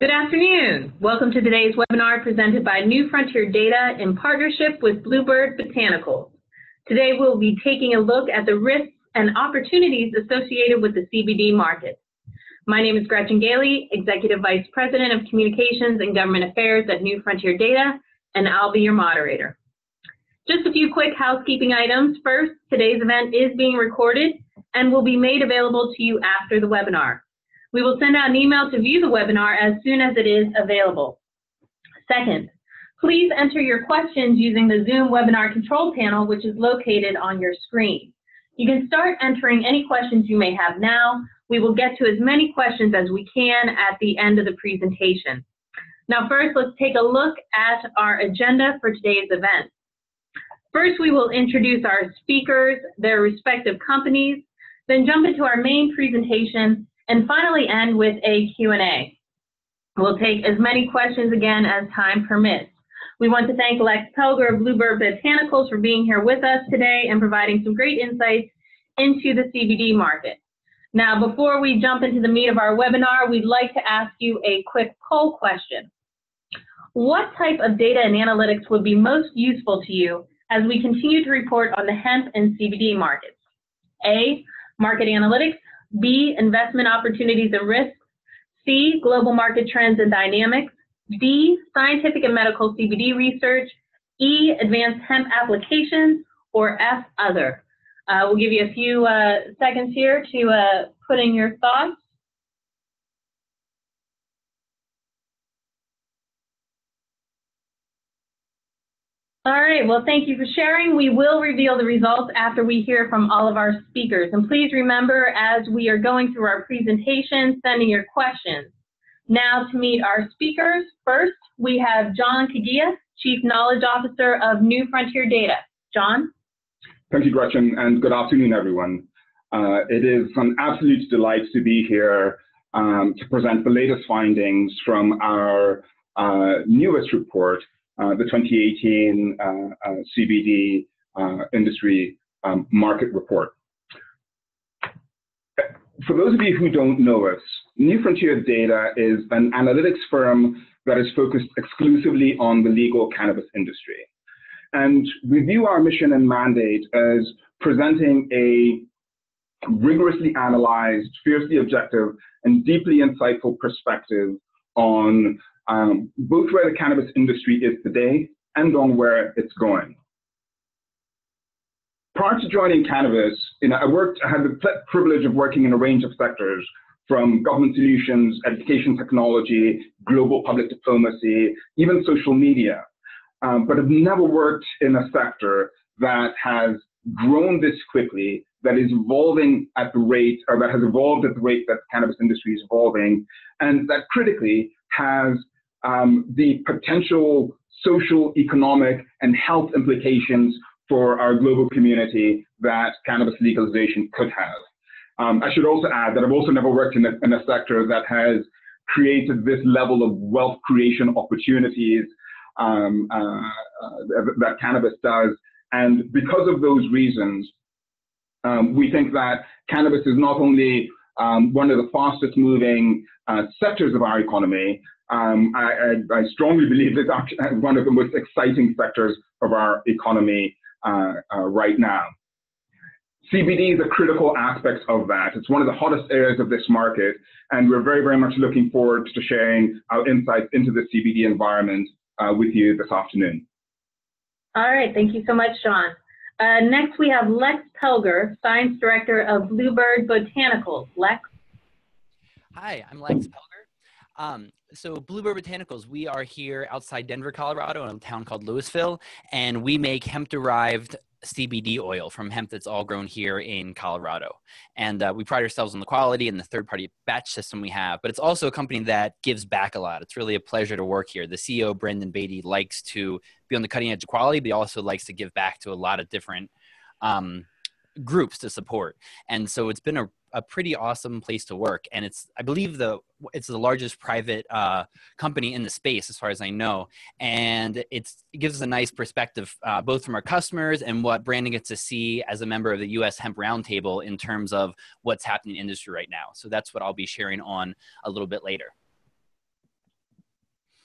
Good afternoon. Welcome to today's webinar presented by New Frontier Data in partnership with Bluebird Botanical. Today we'll be taking a look at the risks and opportunities associated with the CBD market. My name is Gretchen Gailey, Executive Vice President of Communications and Government Affairs at New Frontier Data, and I'll be your moderator. Just a few quick housekeeping items. First, today's event is being recorded and will be made available to you after the webinar. We will send out an email to view the webinar as soon as it is available. Second, please enter your questions using the Zoom webinar control panel, which is located on your screen. You can start entering any questions you may have now. We will get to as many questions as we can at the end of the presentation. Now first, let's take a look at our agenda for today's event. First, we will introduce our speakers, their respective companies, then jump into our main presentation, and finally end with a Q&A. We'll take as many questions again as time permits. We want to thank Lex Pelger of Bluebird Botanicals for being here with us today and providing some great insights into the CBD market. Now, before we jump into the meat of our webinar, we'd like to ask you a quick poll question. What type of data and analytics would be most useful to you as we continue to report on the hemp and CBD markets? A, market analytics. B, investment opportunities and risks. C, global market trends and dynamics. D, scientific and medical CBD research. E, advanced hemp applications. Or F, other. We'll give you a few seconds here to put in your thoughts. All right, well, thank you for sharing. We will reveal the results after we hear from all of our speakers. And please remember, as we are going through our presentation, send in your questions. Now to meet our speakers. First, we have John Kagia, Chief Knowledge Officer of New Frontier Data. John? Thank you, Gretchen, and good afternoon, everyone. It is an absolute delight to be here to present the latest findings from our newest report, the 2018 CBD industry market report. For those of you who don't know us, New Frontier Data is an analytics firm that is focused exclusively on the legal cannabis industry. And we view our mission and mandate as presenting a rigorously analyzed, fiercely objective, and deeply insightful perspective on both where the cannabis industry is today and on where it's going. Prior to joining cannabis, I had the privilege of working in a range of sectors, from government solutions, education technology, global public diplomacy, even social media. But I've never worked in a sector that has grown this quickly, that is evolving at the rate, or that has evolved at the rate that the cannabis industry is evolving, and that critically has the potential social, economic, and health implications for our global community that cannabis legalization could have. I should also add that I've also never worked in a sector that has created this level of wealth creation opportunities that cannabis does. And because of those reasons, we think that cannabis is not only one of the fastest moving sectors of our economy, I strongly believe it's one of the most exciting sectors of our economy right now. CBD is a critical aspect of that. It's one of the hottest areas of this market, and we're very, very much looking forward to sharing our insights into the CBD environment with you this afternoon. All right, thank you so much, John. Next, we have Lex Pelger, Science Director of Bluebird Botanicals. Lex? Hi, I'm Lex Pelger. So Bluebird Botanicals, we are here outside Denver, Colorado, in a town called Louisville, and we make hemp-derived CBD oil from hemp that's all grown here in Colorado. And we pride ourselves on the quality and the third-party batch system we have, but it's also a company that gives back a lot. It's really a pleasure to work here. The CEO, Brendan Beatty, likes to be on the cutting edge of quality, but he also likes to give back to a lot of different groups to support. And so it's been a pretty awesome place to work. And it's, I believe it's the largest private company in the space, as far as I know. And it gives us a nice perspective, both from our customers and what Brandon gets to see as a member of the U.S. Hemp Roundtable in terms of what's happening in the industry right now. So that's what I'll be sharing on a little bit later.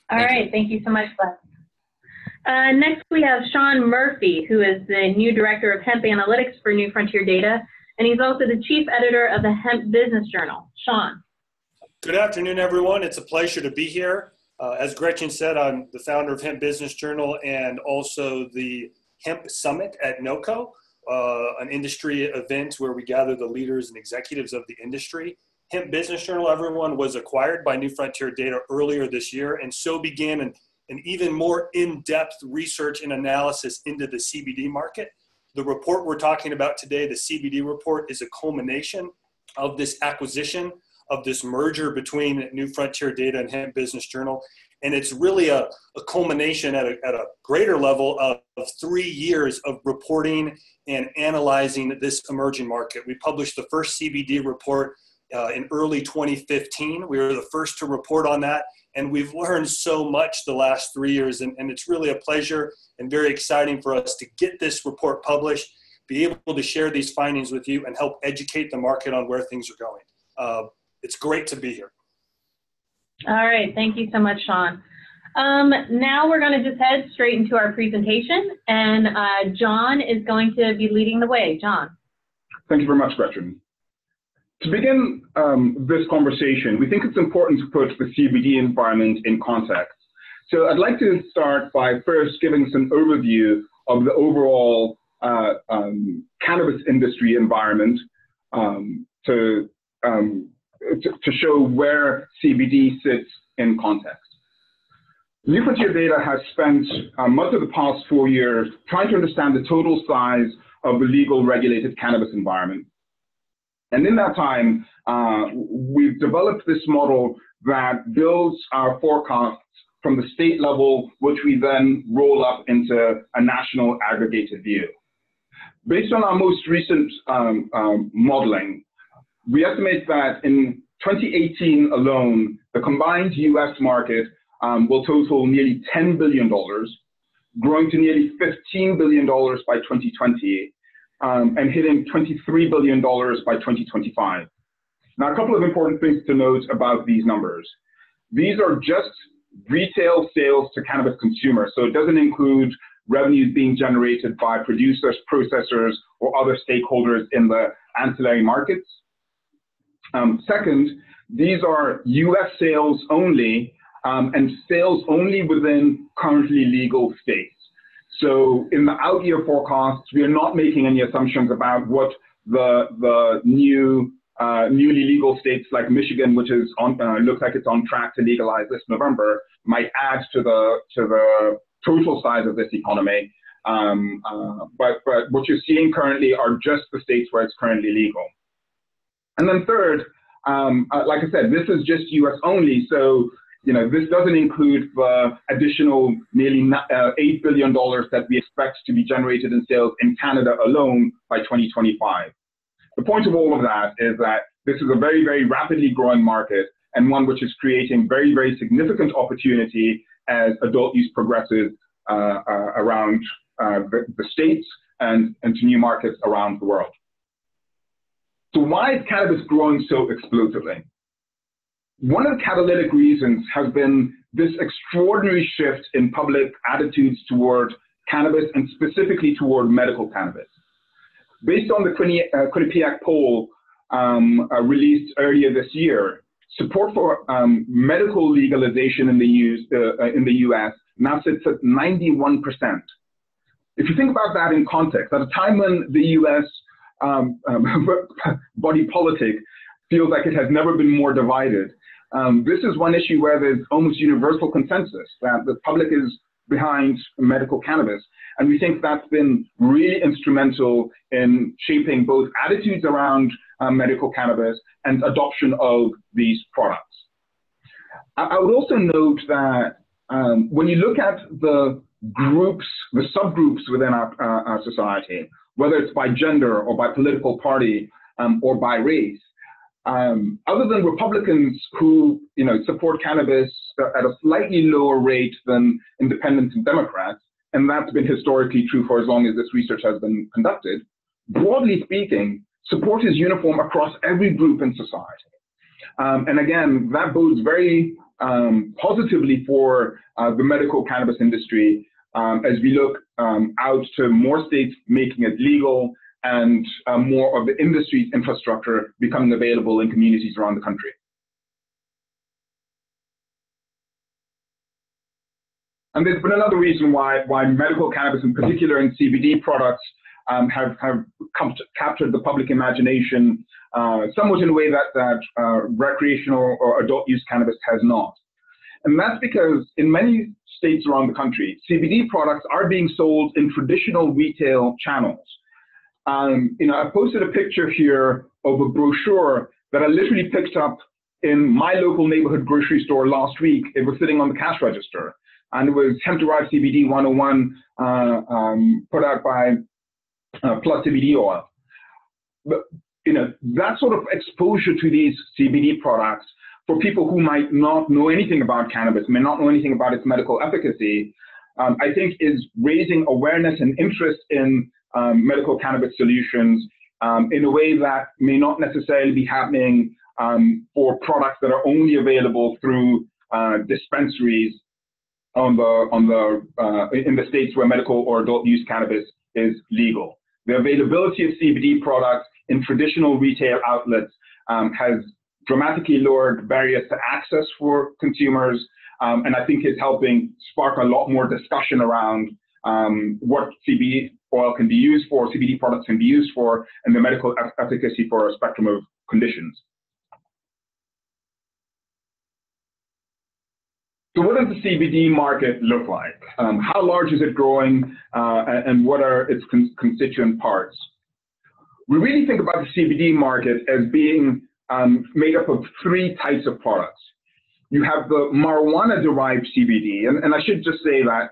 All right, thank you so much, Lex. Next, we have Sean Murphy, who is the new Director of Hemp Analytics for New Frontier Data, and he's also the Chief Editor of the Hemp Business Journal. Sean. Good afternoon, everyone. It's a pleasure to be here. As Gretchen said, I'm the founder of Hemp Business Journal and also the Hemp Summit at NOCO, an industry event where we gather the leaders and executives of the industry. Hemp Business Journal, everyone, was acquired by New Frontier Data earlier this year, and so began an even more in-depth research and analysis into the CBD market. The report we're talking about today, the CBD report, is a culmination of this acquisition, of this merger between New Frontier Data and Hemp Business Journal. And it's really a culmination at a greater level of 3 years of reporting and analyzing this emerging market. We published the first CBD report in early 2015. We were the first to report on that, and we've learned so much the last 3 years, and it's really a pleasure and very exciting for us to get this report published, be able to share these findings with you, and help educate the market on where things are going. It's great to be here. All right, thank you so much, Sean. Now we're going to just head straight into our presentation, and John is going to be leading the way. John. Thank you very much, Gretchen. To begin this conversation, we think it's important to put the CBD environment in context. So I'd like to start by first giving us an overview of the overall cannabis industry environment to show where CBD sits in context. New Frontier Data has spent much of the past 4 years trying to understand the total size of the legal regulated cannabis environment. And in that time, we've developed this model that builds our forecasts from the state level, which we then roll up into a national aggregated view. Based on our most recent modeling, we estimate that in 2018 alone, the combined US market will total nearly $10 billion, growing to nearly $15 billion by 2020. And hitting $23 billion by 2025. Now, a couple of important things to note about these numbers. These are just retail sales to cannabis consumers, so it doesn't include revenues being generated by producers, processors, or other stakeholders in the ancillary markets. Second, these are US sales only, and sales only within currently legal states. So in the out-year forecasts, we are not making any assumptions about what the newly legal states like Michigan, which is looks like it's on track to legalize this November, might add to the total size of this economy. But what you're seeing currently are just the states where it's currently legal. And then third, like I said, this is just US only. So this doesn't include the additional nearly $8 billion that we expect to be generated in sales in Canada alone by 2025. The point of all of that is that this is a very, very rapidly growing market and one which is creating very, very significant opportunity as adult use progresses around the states and to new markets around the world. So why is cannabis growing so explosively? One of the catalytic reasons has been this extraordinary shift in public attitudes toward cannabis and specifically toward medical cannabis. Based on the Quinnipiac poll released earlier this year, support for medical legalization in the US now sits at 91%. If you think about that in context, at a time when the US body politic feels like it has never been more divided, this is one issue where there's almost universal consensus that the public is behind medical cannabis. And we think that's been really instrumental in shaping both attitudes around medical cannabis and adoption of these products. I would also note that when you look at the groups, the subgroups within our society, whether it's by gender or by political party or by race, other than Republicans who support cannabis at a slightly lower rate than independents and Democrats, and that's been historically true for as long as this research has been conducted, broadly speaking, support is uniform across every group in society. And again, that bodes very positively for the medical cannabis industry as we look out to more states making it legal and more of the industry's infrastructure becoming available in communities around the country. And there's been another reason why medical cannabis, in particular in CBD products, have captured the public imagination somewhat in a way that recreational or adult use cannabis has not. And that's because in many states around the country, CBD products are being sold in traditional retail channels. I posted a picture here of a brochure that I literally picked up in my local neighborhood grocery store last week. It was sitting on the cash register, and it was hemp-derived CBD 101 put out by Plus CBD oil. But that sort of exposure to these CBD products for people who might not know anything about cannabis, may not know anything about its medical efficacy, I think is raising awareness and interest in medical cannabis solutions in a way that may not necessarily be happening for products that are only available through dispensaries in the states where medical or adult use cannabis is legal. The availability of CBD products in traditional retail outlets has dramatically lowered barriers to access for consumers, and I think is helping spark a lot more discussion around what CBD oil can be used for, CBD products can be used for, and the medical efficacy for a spectrum of conditions. So what does the CBD market look like? How large is it growing, and what are its constituent parts? We really think about the CBD market as being made up of three types of products. You have the marijuana-derived CBD, and I should just say that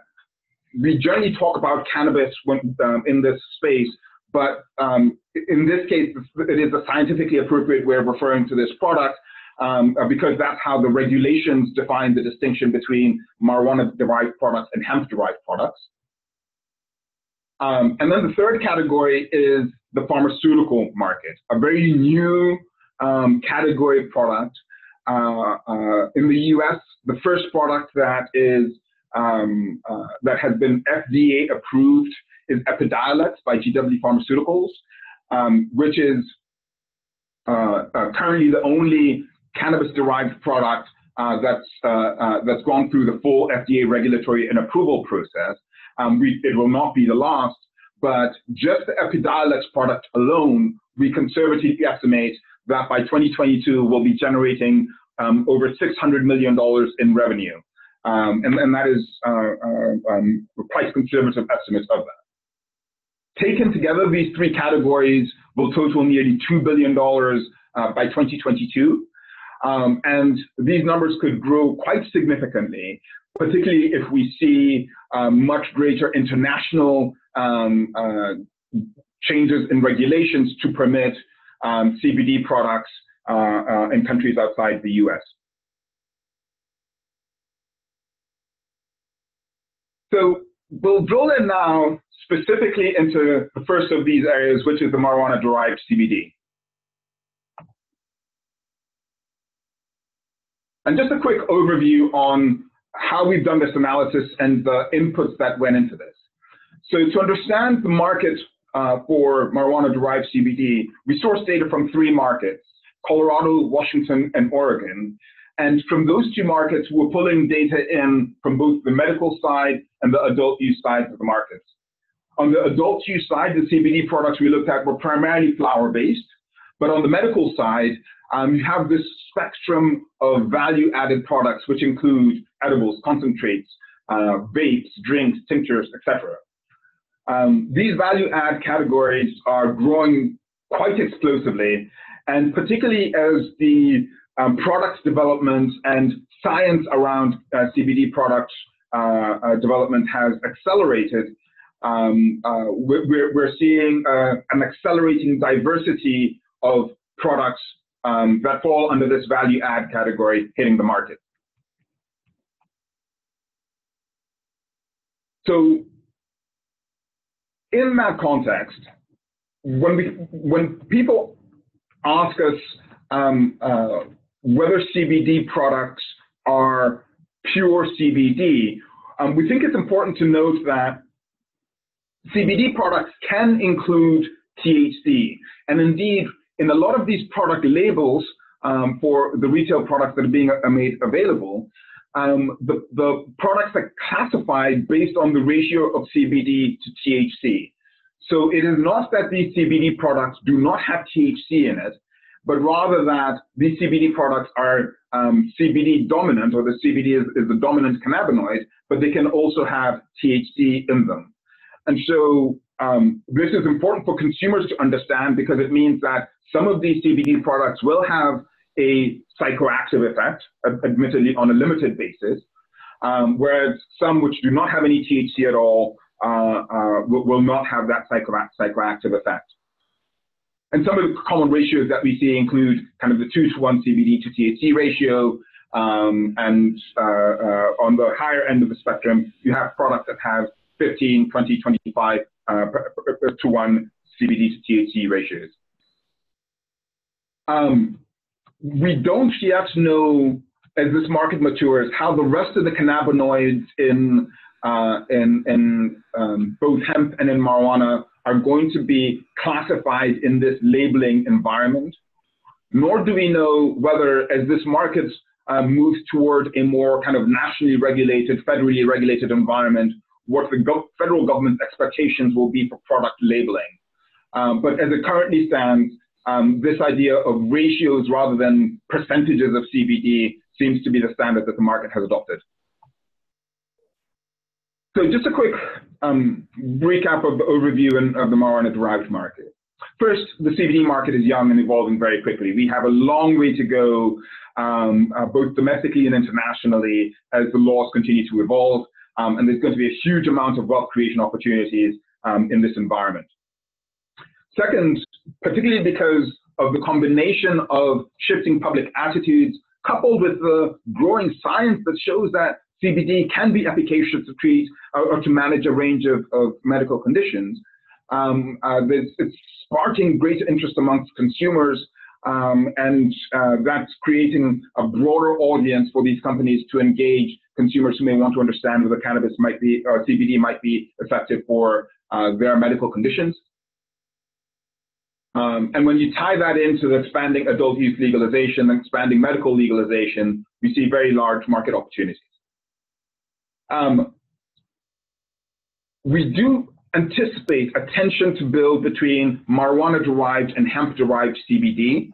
we generally talk about cannabis in this space, but in this case, it is a scientifically appropriate way of referring to this product because that's how the regulations define the distinction between marijuana-derived products and hemp-derived products. And then the third category is the pharmaceutical market, a very new category of product. In the US, the first product that has been FDA approved is Epidiolex by GW Pharmaceuticals, which is currently the only cannabis-derived product that's gone through the full FDA regulatory and approval process. It will not be the last, but just the Epidiolex product alone, we conservatively estimate that by 2022 we'll be generating over $600 million in revenue. And that is quite conservative estimates of that. Taken together, these three categories will total nearly $2 billion by 2022. And these numbers could grow quite significantly, particularly if we see much greater international changes in regulations to permit CBD products in countries outside the US. So we'll drill in now specifically into the first of these areas, which is the marijuana-derived CBD. And just a quick overview on how we've done this analysis and the inputs that went into this. So to understand the market for marijuana-derived CBD, we source data from three markets: Colorado, Washington, and Oregon. And from those two markets, we're pulling data in from both the medical side and the adult use side of the markets. On the adult use side, the CBD products we looked at were primarily flower-based. But on the medical side, you have this spectrum of value-added products, which include edibles, concentrates, vapes, drinks, tinctures, etc. These value-add categories are growing quite explosively, and particularly as the product development and science around CBD product development has accelerated, we're seeing an accelerating diversity of products that fall under this value-add category hitting the market. So in that context, when people ask us whether CBD products are pure CBD. We think it's important to note that CBD products can include THC. And indeed, in a lot of these product labels for the retail products that are being made available, the products are classified based on the ratio of CBD to THC. So it is not that these CBD products do not have THC in it, but rather that these CBD products are CBD dominant, or the CBD is the dominant cannabinoid, but they can also have THC in them. And so this is important for consumers to understand, because it means that some of these CBD products will have a psychoactive effect, admittedly on a limited basis, whereas some which do not have any THC at all will not have that psychoactive effect. And some of the common ratios that we see include kind of the 2-to-1 CBD to THC ratio, and on the higher end of the spectrum, you have products that have 15, 20, 25 to 1 CBD to THC ratios. We don't yet know, as this market matures, how the rest of the cannabinoids in both hemp and in marijuana are going to be classified in this labeling environment. Nor do we know whether, as this market moves toward a more kind of nationally regulated, federally regulated environment, what the federal government's expectations will be for product labeling. But as it currently stands, this idea of ratios rather than percentages of CBD seems to be the standard that the market has adopted. So just a quick recap of the overview of the marijuana-derived market. First, the CBD market is young and evolving very quickly. We have a long way to go, both domestically and internationally, as the laws continue to evolve, and there's going to be a huge amount of wealth creation opportunities in this environment. Second, particularly because of the combination of shifting public attitudes, coupled with the growing science that shows that CBD can be efficacious to treat or to manage a range of medical conditions, it's sparking greater interest amongst consumers, and that's creating a broader audience for these companies to engage consumers who may want to understand whether cannabis might be, or CBD might be effective for their medical conditions. And when you tie that into the expanding adult use legalization and expanding medical legalization, we see very large market opportunities. We do anticipate a tension to build between marijuana-derived and hemp-derived CBD,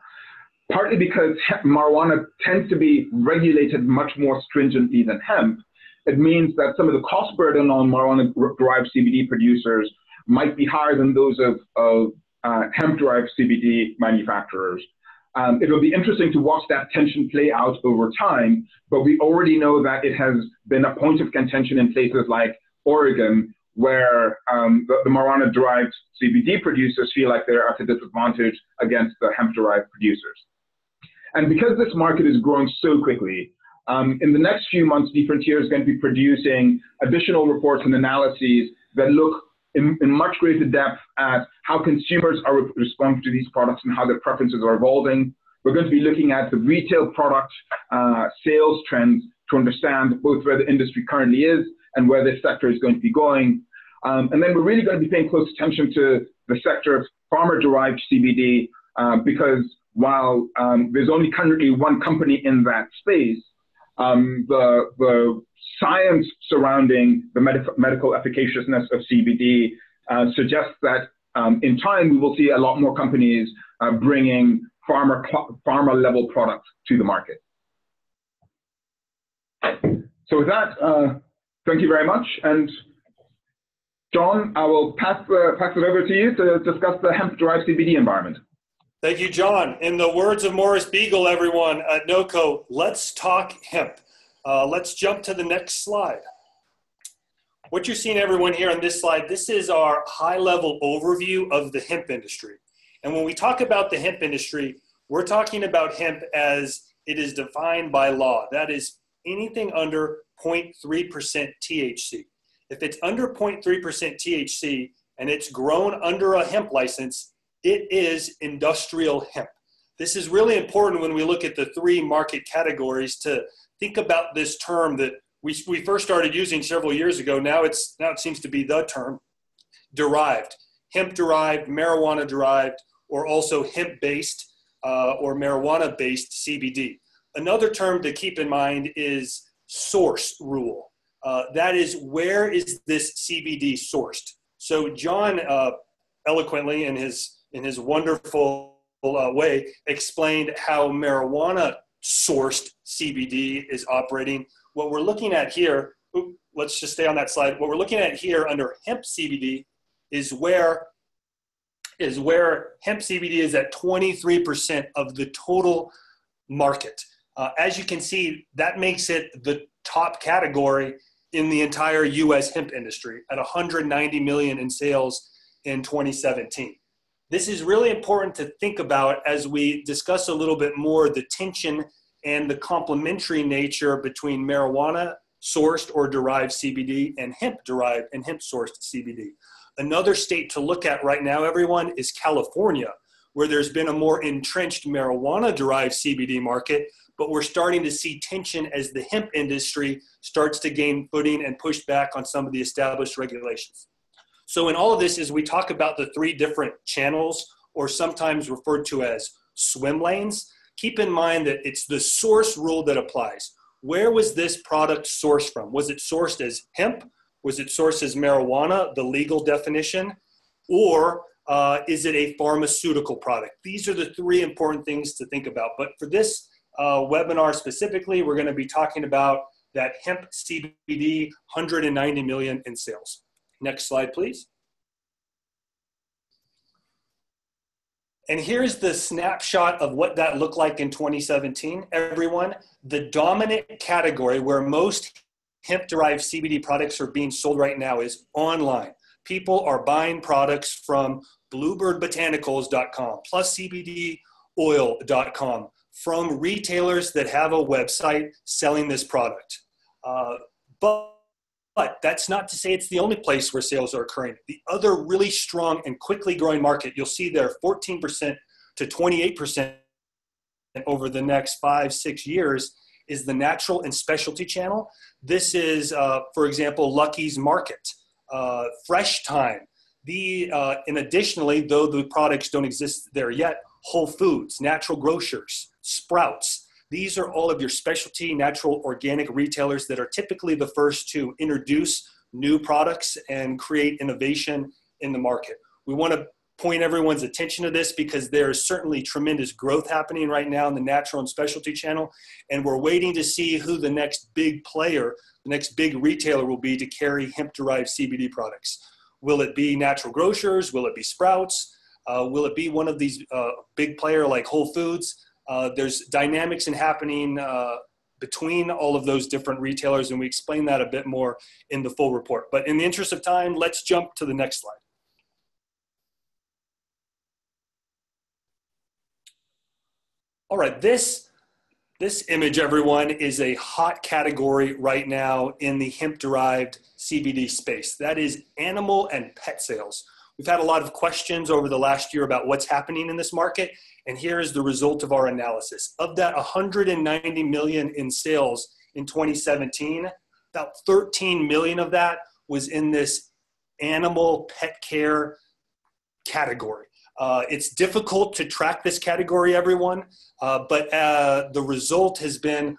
partly because marijuana tends to be regulated much more stringently than hemp. It means that some of the cost burden on marijuana-derived CBD producers might be higher than those of hemp-derived CBD manufacturers. It'll be interesting to watch that tension play out over time, but we already know that it has been a point of contention in places like Oregon, where the marijuana-derived CBD producers feel like they're at a disadvantage against the hemp-derived producers. And because this market is growing so quickly, in the next few months, D-Frontier is going to be producing additional reports and analyses that look in much greater depth at how consumers are responding to these products and how their preferences are evolving. We're going to be looking at the retail product sales trends to understand both where the industry currently is and where this sector is going to be going. And then we're really going to be paying close attention to the sector of farmer-derived CBD, because while there's only currently one company in that space, the science surrounding the medical efficaciousness of CBD suggests that in time we will see a lot more companies bringing pharma-level products to the market. So with that, thank you very much. And John, I will pass it over to you to discuss the hemp-derived CBD environment. Thank you, John. In the words of Morris Beagle, everyone at NOCO, let's talk hemp. Let's jump to the next slide. What you're seeing, everyone, here on this slide, this is our high-level overview of the hemp industry. And when we talk about the hemp industry, we're talking about hemp as it is defined by law. That is anything under 0.3% THC. If it's under 0.3% THC and it's grown under a hemp license, it is industrial hemp. This is really important when we look at the three market categories to think about this term that we first started using several years ago. Now it seems to be the term, derived, hemp-derived, marijuana-derived, or also hemp-based or marijuana-based CBD. Another term to keep in mind is source rule. That is, where is this CBD sourced? So John eloquently in his wonderful way explained how marijuana sourced CBD is operating. What we're looking at here, let's just stay on that slide. What we're looking at here under hemp CBD is where hemp CBD is at 23% of the total market. As you can see, that makes it the top category in the entire US hemp industry at 190 million in sales in 2017. This is really important to think about as we discuss a little bit more the tension and the complementary nature between marijuana sourced or derived CBD and hemp derived and hemp sourced CBD. Another state to look at right now, everyone, is California, where there's been a more entrenched marijuana derived CBD market, but we're starting to see tension as the hemp industry starts to gain footing and push back on some of the established regulations. So in all of this, as we talk about the three different channels, or sometimes referred to as swim lanes, keep in mind that it's the source rule that applies. Where was this product sourced from? Was it sourced as hemp? Was it sourced as marijuana, the legal definition? Or is it a pharmaceutical product? These are the three important things to think about. But for this webinar specifically, we're going to be talking about that hemp CBD, 190 million in sales. Next slide, please. And here's the snapshot of what that looked like in 2017. Everyone, the dominant category where most hemp-derived CBD products are being sold right now is online. People are buying products from bluebirdbotanicals.com, pluscbdoil.com, from retailers that have a website selling this product. But that's not to say it's the only place where sales are occurring. The other really strong and quickly growing market, you'll see there 14% to 28% over the next 5-6 years, is the natural and specialty channel. This is, for example, Lucky's Market, Fresh Time. And additionally, though the products don't exist there yet, Whole Foods, Natural Grocers, Sprouts. These are all of your specialty, natural, organic retailers that are typically the first to introduce new products and create innovation in the market. We want to point everyone's attention to this because there is certainly tremendous growth happening right now in the natural and specialty channel, and we're waiting to see who the next big player, the next big retailer will be to carry hemp-derived CBD products. Will it be Natural Grocers? Will it be Sprouts? Will it be one of these big player like Whole Foods? There's dynamics happening between all of those different retailers, and we explain that a bit more in the full report. But in the interest of time, let's jump to the next slide. All right, this image, everyone, is a hot category right now in the hemp-derived CBD space. That is animal and pet sales. We've had a lot of questions over the last year about what's happening in this market, and here is the result of our analysis. Of that 190 million in sales in 2017, about 13 million of that was in this animal pet care category. It's difficult to track this category, everyone, but the result has been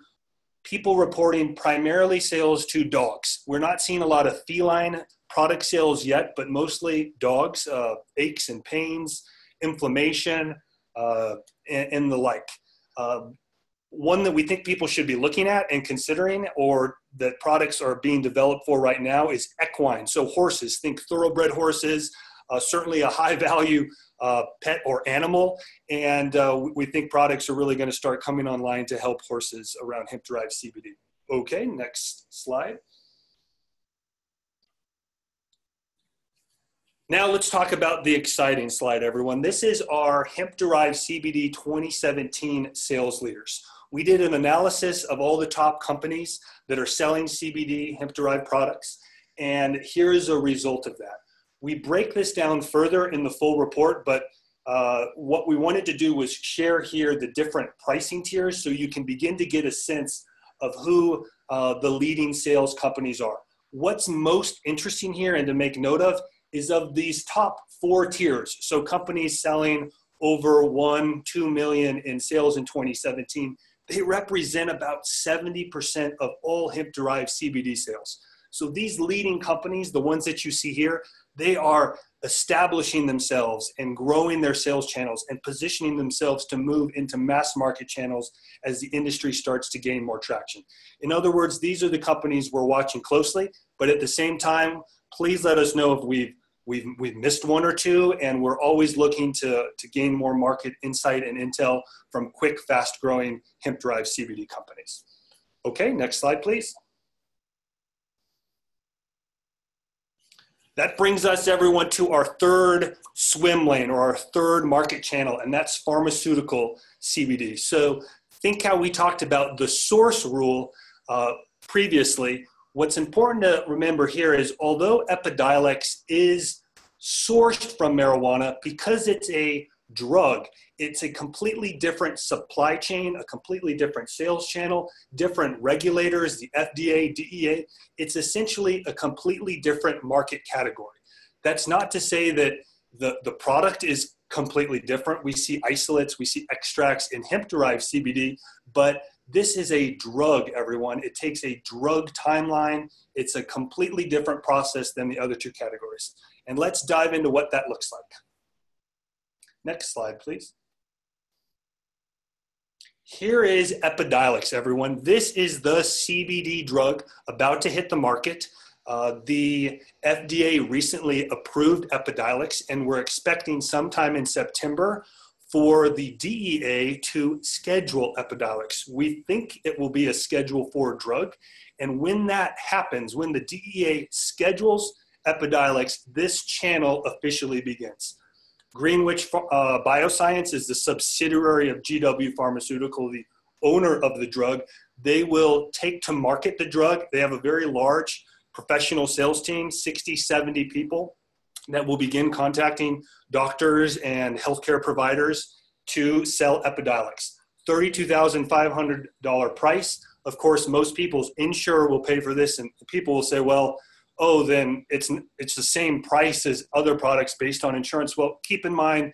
people reporting primarily sales to dogs. We're not seeing a lot of feline product sales yet, but mostly dogs, aches and pains, inflammation, and the like. One that we think people should be looking at and considering, or that products are being developed for right now, is equine. So horses, think thoroughbred horses, certainly a high value pet or animal. And we think products are really going to start coming online to help horses around hemp-derived CBD. Okay, next slide. Now let's talk about the exciting slide, everyone. This is our hemp-derived CBD 2017 sales leaders. We did an analysis of all the top companies that are selling CBD hemp-derived products, and here is a result of that. We break this down further in the full report, but what we wanted to do was share here the different pricing tiers so you can begin to get a sense of who the leading sales companies are. What's most interesting here and to make note of these top 4 tiers. So companies selling over 1-2 million in sales in 2017, they represent about 70% of all hemp-derived CBD sales. So these leading companies, the ones that you see here, they are establishing themselves and growing their sales channels and positioning themselves to move into mass market channels as the industry starts to gain more traction. In other words, these are the companies we're watching closely, but at the same time, please let us know if we've missed one or two, and we're always looking to gain more market insight and intel from quick, fast-growing hemp-derived CBD companies. Okay, next slide, please. That brings us, everyone, to our third swim lane or our third market channel, and that's pharmaceutical CBD. So think how we talked about the source rule previously. What's important to remember here is although Epidiolex is sourced from marijuana, because it's a drug, it's a completely different supply chain, a completely different sales channel, different regulators, the FDA, DEA. It's essentially a completely different market category. That's not to say that the product is completely different. We see isolates, we see extracts in hemp-derived CBD, but this is a drug, everyone. It takes a drug timeline. It's a completely different process than the other 2 categories. And let's dive into what that looks like. Next slide, please. Here is Epidiolex, everyone. This is the CBD drug about to hit the market. The FDA recently approved Epidiolex, and we're expecting sometime in September for the DEA to schedule Epidiolex. We think it will be a Schedule 4 drug. And when that happens, when the DEA schedules Epidiolex, this channel officially begins. Greenwich Bioscience is the subsidiary of GW Pharmaceutical, the owner of the drug. They will take to market the drug. They have a very large professional sales team, 60, 70 people, that will begin contacting doctors and healthcare providers to sell Epidiolex. $32,500 price. Of course, most people's insurer will pay for this, and people will say, well, oh, then it's the same price as other products based on insurance. Well, keep in mind,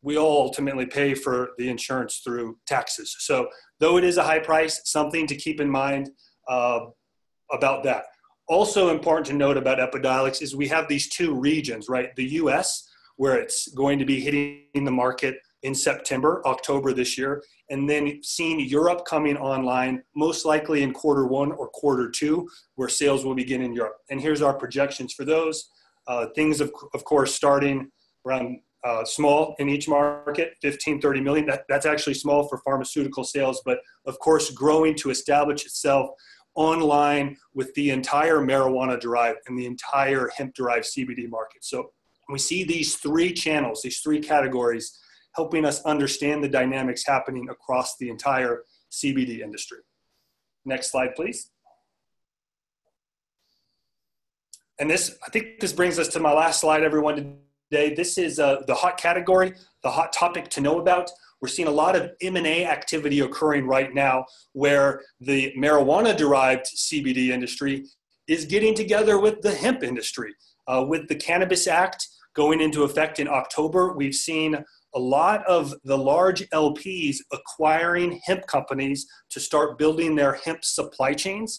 we all ultimately pay for the insurance through taxes. So though it is a high price, something to keep in mind about that. Also important to note about Epidiolex is we have these 2 regions, right? The US, where it's going to be hitting the market in September, October this year, and then seeing Europe coming online, most likely in Q1 or Q2, where sales will begin in Europe. And here's our projections for those. Things, of course, starting around small in each market, 15, 30 million. That's actually small for pharmaceutical sales, but of course, growing to establish itself online with the entire marijuana-derived and the entire hemp-derived CBD market. So we see these 3 channels, these 3 categories, helping us understand the dynamics happening across the entire CBD industry. Next slide, please. And I think this brings us to my last slide, everyone, today. This is the hot category, the hot topic to know about. We're seeing a lot of M&A activity occurring right now where the marijuana-derived CBD industry is getting together with the hemp industry. With the Cannabis Act going into effect in October, we've seen a lot of the large LPs acquiring hemp companies to start building their hemp supply chains.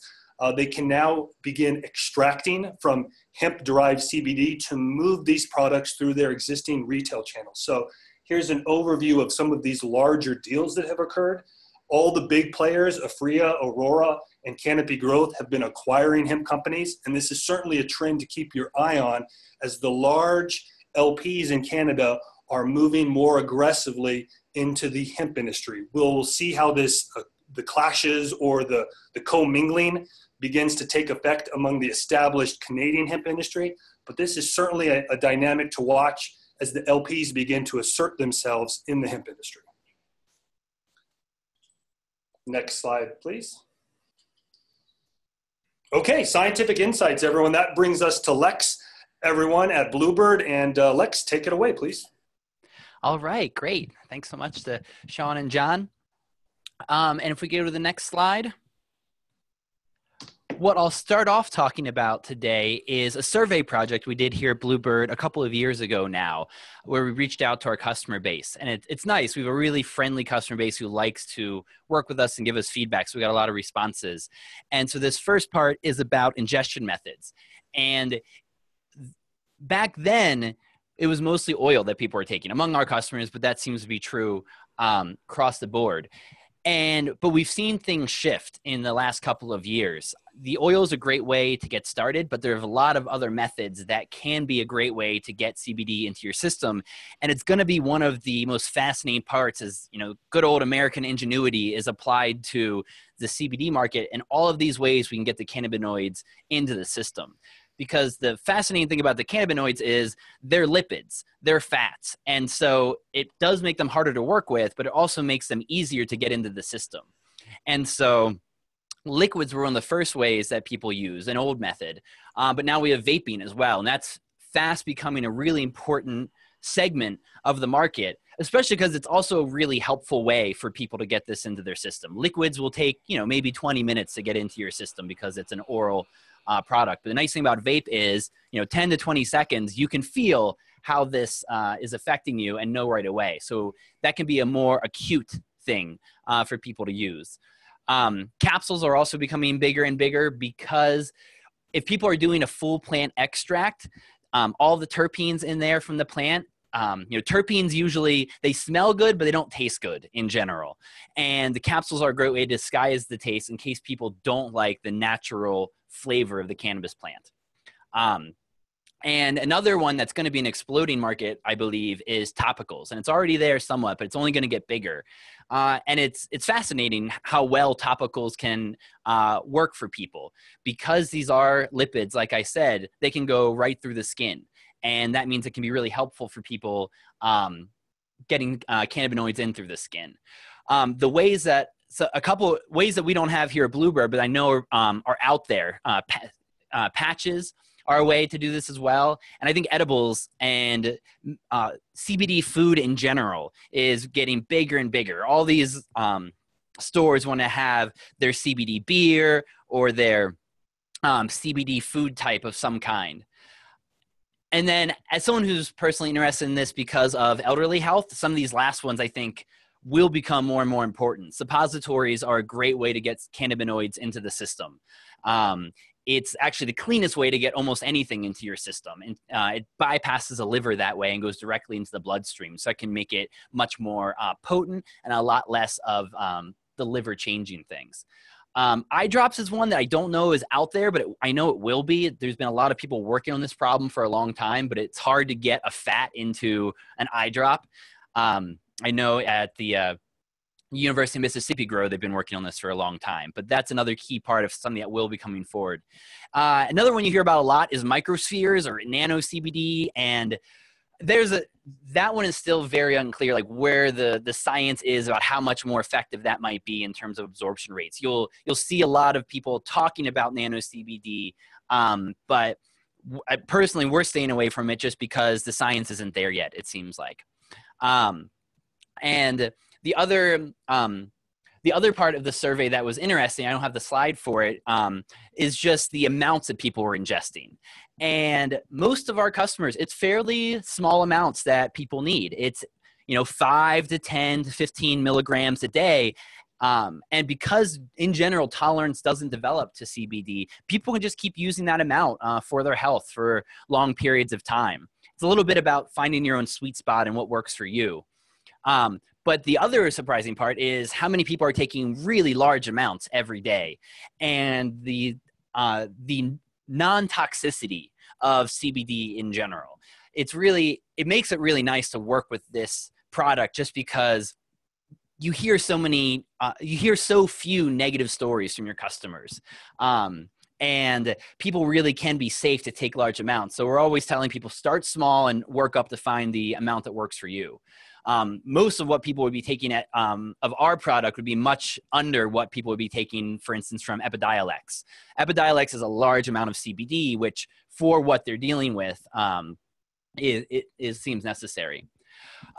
They can now begin extracting from hemp-derived CBD to move these products through their existing retail channels. So here's an overview of some of these larger deals that have occurred. All the big players, Aphria, Aurora, and Canopy Growth, have been acquiring hemp companies, and this is certainly a trend to keep your eye on as the large LPs in Canada are moving more aggressively into the hemp industry. We'll see how this, the clashes or the commingling begins to take effect among the established Canadian hemp industry, but this is certainly a dynamic to watch as the LPs begin to assert themselves in the hemp industry. Next slide, please. Okay, scientific insights, everyone. That brings us to Lex, everyone, at Bluebird. And Lex, take it away, please. All right, great. Thanks so much to Sean and John. And if we go to the next slide, what I'll start off talking about today is a survey project we did here at Bluebird a couple of years ago now, where we reached out to our customer base. And it's nice. We have a really friendly customer base who likes to work with us and give us feedback. So we got a lot of responses. And so this first part is about ingestion methods. And back then, it was mostly oil that people were taking among our customers, but that seems to be true across the board. But we've seen things shift in the last couple of years. The oil is a great way to get started, but there are a lot of other methods that can be a great way to get CBD into your system. And it's going to be one of the most fascinating parts as, good old American ingenuity is applied to the CBD market and all of these ways we can get the cannabinoids into the system. Because the fascinating thing about the cannabinoids is they're lipids, they're fats. And so it does make them harder to work with, but it also makes them easier to get into the system. And so liquids were one of the first ways that people use, an old method. But now we have vaping as well. And that's fast becoming a really important segment of the market, especially because it's also a really helpful way for people to get this into their system. Liquids will take, maybe 20 minutes to get into your system because it's an oral product. But the nice thing about vape is, 10 to 20 seconds, you can feel how this is affecting you and know right away. So that can be a more acute thing for people to use. Capsules are also becoming bigger and bigger because if people are doing a full plant extract, all the terpenes in there from the plant, terpenes usually, they smell good, but they don't taste good in general. And the capsules are a great way to disguise the taste in case people don't like the natural flavor of the cannabis plant. And another one that's going to be an exploding market, I believe, is topicals. And it's already there somewhat, but it's only going to get bigger. And it's fascinating how well topicals can work for people. Because these are lipids, like I said, they can go right through the skin. And that means it can be really helpful for people getting cannabinoids in through the skin. So a couple ways that we don't have here at Bluebird, but I know are out there. Patches are a way to do this as well. And I think edibles and CBD food in general is getting bigger and bigger. All these stores want to have their CBD beer or their CBD food type of some kind. And then as someone who's personally interested in this because of elderly health, some of these last ones I think will become more and more important. Suppositories are a great way to get cannabinoids into the system. It's actually the cleanest way to get almost anything into your system. And it bypasses the liver that way and goes directly into the bloodstream. So it can make it much more potent and a lot less of the liver changing things. Eye drops is one that I don't know is out there, but I know it will be. There's been a lot of people working on this problem for a long time, but it's hard to get a fat into an eye drop. I know at the University of Mississippi Grow, they've been working on this for a long time, but that's another key part of something that will be coming forward. Another one you hear about a lot is microspheres or nano CBD, and that one is still very unclear, like where the science is about how much more effective that might be in terms of absorption rates. You'll see a lot of people talking about nano CBD, but personally, we're staying away from it just because the science isn't there yet, it seems like. And the other part of the survey that was interesting, I don't have the slide for it, is just the amounts that people were ingesting. And most of our customers, it's fairly small amounts that people need. It's 5 to 10 to 15 milligrams a day. And because in general tolerance doesn't develop to CBD, people can just keep using that amount for their health for long periods of time. It's a little bit about finding your own sweet spot and what works for you. But the other surprising part is how many people are taking really large amounts every day, and the non-toxicity of CBD in general. It makes it really nice to work with this product just because you hear so few negative stories from your customers. And people really can be safe to take large amounts. So we're always telling people start small and work up to find the amount that works for you. Most of what people would be taking of our product would be much under what people would be taking, for instance, from Epidiolex. Epidiolex is a large amount of CBD, which for what they're dealing with, it seems necessary.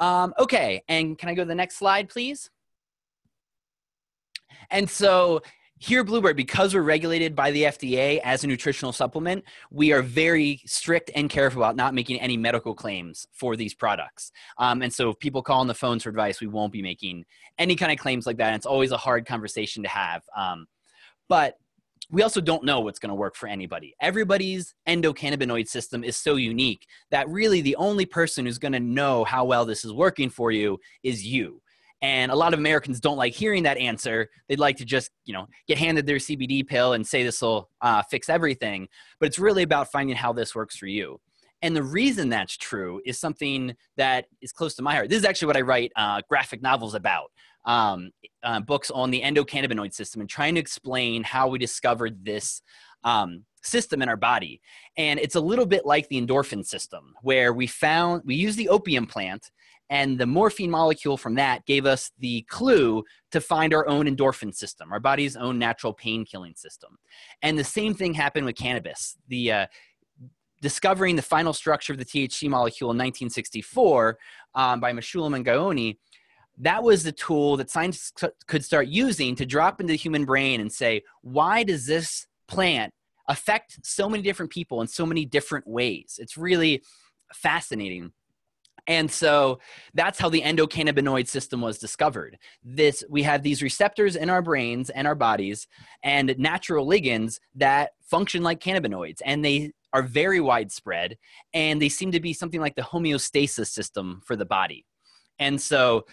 Okay, and can I go to the next slide, please? And so here at Bluebird, because we're regulated by the FDA as a nutritional supplement, we are very strict and careful about not making any medical claims for these products. And so if people call on the phones for advice, we won't be making any kind of claims like that. And it's always a hard conversation to have. But we also don't know what's going to work for anybody. Everybody's endocannabinoid system is so unique that really the only person who's going to know how well this is working for you is you. And a lot of Americans don't like hearing that answer. They'd like to just, get handed their CBD pill and say this will fix everything. But it's really about finding how this works for you. And the reason that's true is something that is close to my heart. This is actually what I write graphic novels about. Books on the endocannabinoid system and trying to explain how we discovered this system in our body. And it's a little bit like the endorphin system, where we used the opium plant, and the morphine molecule from that gave us the clue to find our own endorphin system, our body's own natural pain-killing system. And the same thing happened with cannabis. Discovering the final structure of the THC molecule in 1964 by Meshulam and Gaoni, that was the tool that scientists could start using to drop into the human brain and say, why does this plant affect so many different people in so many different ways? It's really fascinating. And so that's how the endocannabinoid system was discovered. We have these receptors in our brains and our bodies and natural ligands that function like cannabinoids, and they are very widespread, and they seem to be something like the homeostasis system for the body. And so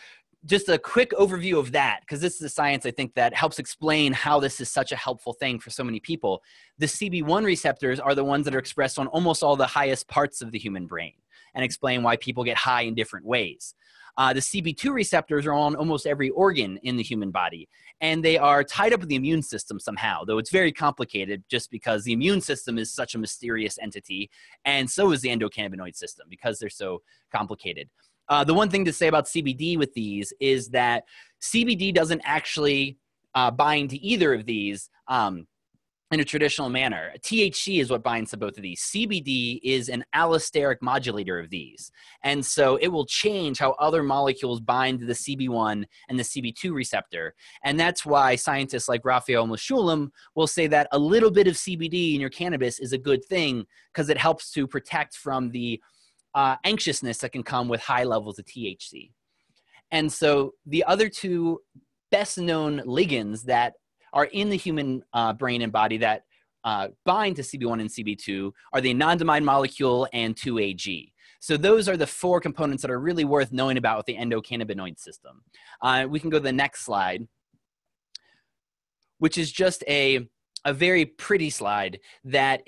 just a quick overview of that, because this is a science I think that helps explain how this is such a helpful thing for so many people. The CB1 receptors are the ones that are expressed on almost all the highest parts of the human brain, and explain why people get high in different ways. The CB2 receptors are on almost every organ in the human body, and they are tied up with the immune system somehow, though it's very complicated just because the immune system is such a mysterious entity, and so is the endocannabinoid system because they're so complicated. The one thing to say about CBD with these is that CBD doesn't actually bind to either of these in a traditional manner. THC is what binds to both of these. CBD is an allosteric modulator of these. And so it will change how other molecules bind to the CB1 and the CB2 receptor. And that's why scientists like Raphael Meshulam will say that a little bit of CBD in your cannabis is a good thing because it helps to protect from the anxiousness that can come with high levels of THC. And so the other two best known ligands that are in the human brain and body that bind to CB1 and CB2 are the anandamide molecule and 2-AG. So those are the four components that are really worth knowing about with the endocannabinoid system. We can go to the next slide, which is just a very pretty slide that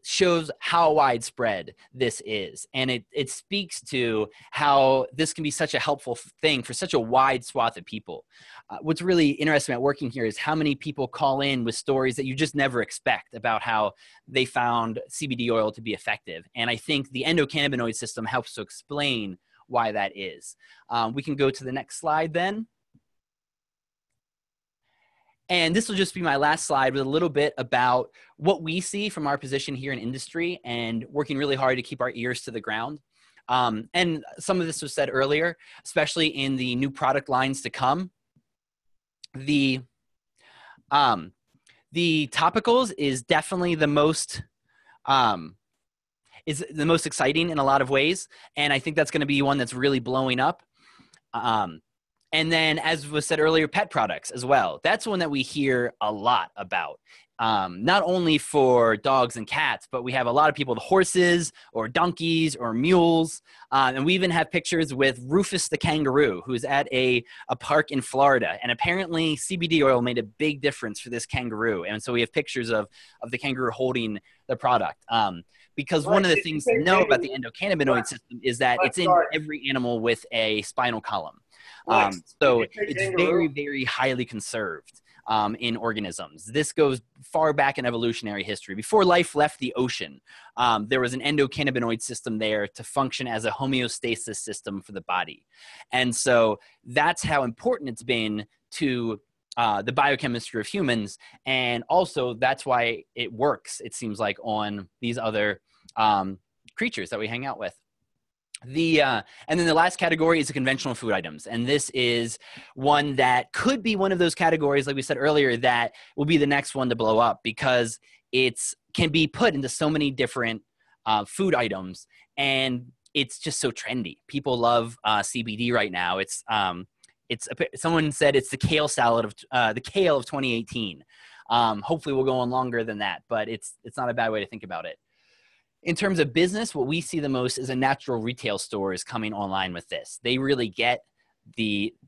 shows how widespread this is. And it speaks to how this can be such a helpful thing for such a wide swath of people. What's really interesting about working here is how many people call in with stories that you just never expect about how they found CBD oil to be effective. And I think the endocannabinoid system helps to explain why that is. We can go to the next slide then. And this will just be my last slide with a little bit about what we see from our position here in industry and working really hard to keep our ears to the ground. And some of this was said earlier, especially in the new product lines to come. The topicals is definitely the most exciting in a lot of ways. And I think that's going to be one that's really blowing up. And then, as was said earlier, pet products as well. That's one that we hear a lot about, not only for dogs and cats, but we have a lot of people with horses or donkeys or mules. And we even have pictures with Rufus the kangaroo, who's at a park in Florida. And apparently CBD oil made a big difference for this kangaroo. And so we have pictures of the kangaroo holding the product. Because one of the things to know about the endocannabinoid system is that it's in every animal with a spinal column. So it's very, very highly conserved in organisms. This goes far back in evolutionary history. Before life left the ocean, there was an endocannabinoid system there to function as a homeostasis system for the body. And so that's how important it's been to the biochemistry of humans. And also that's why it works, it seems like, on these other creatures that we hang out with. And then the last category is the conventional food items. And this is one that could be one of those categories, like we said earlier, that will be the next one to blow up because can be put into so many different food items. And it's just so trendy. People love CBD right now. Someone said it's the kale salad of the kale of 2018. Hopefully we'll go on longer than that, but it's not a bad way to think about it. In terms of business, what we see the most is a natural retail stores coming online with this. They really get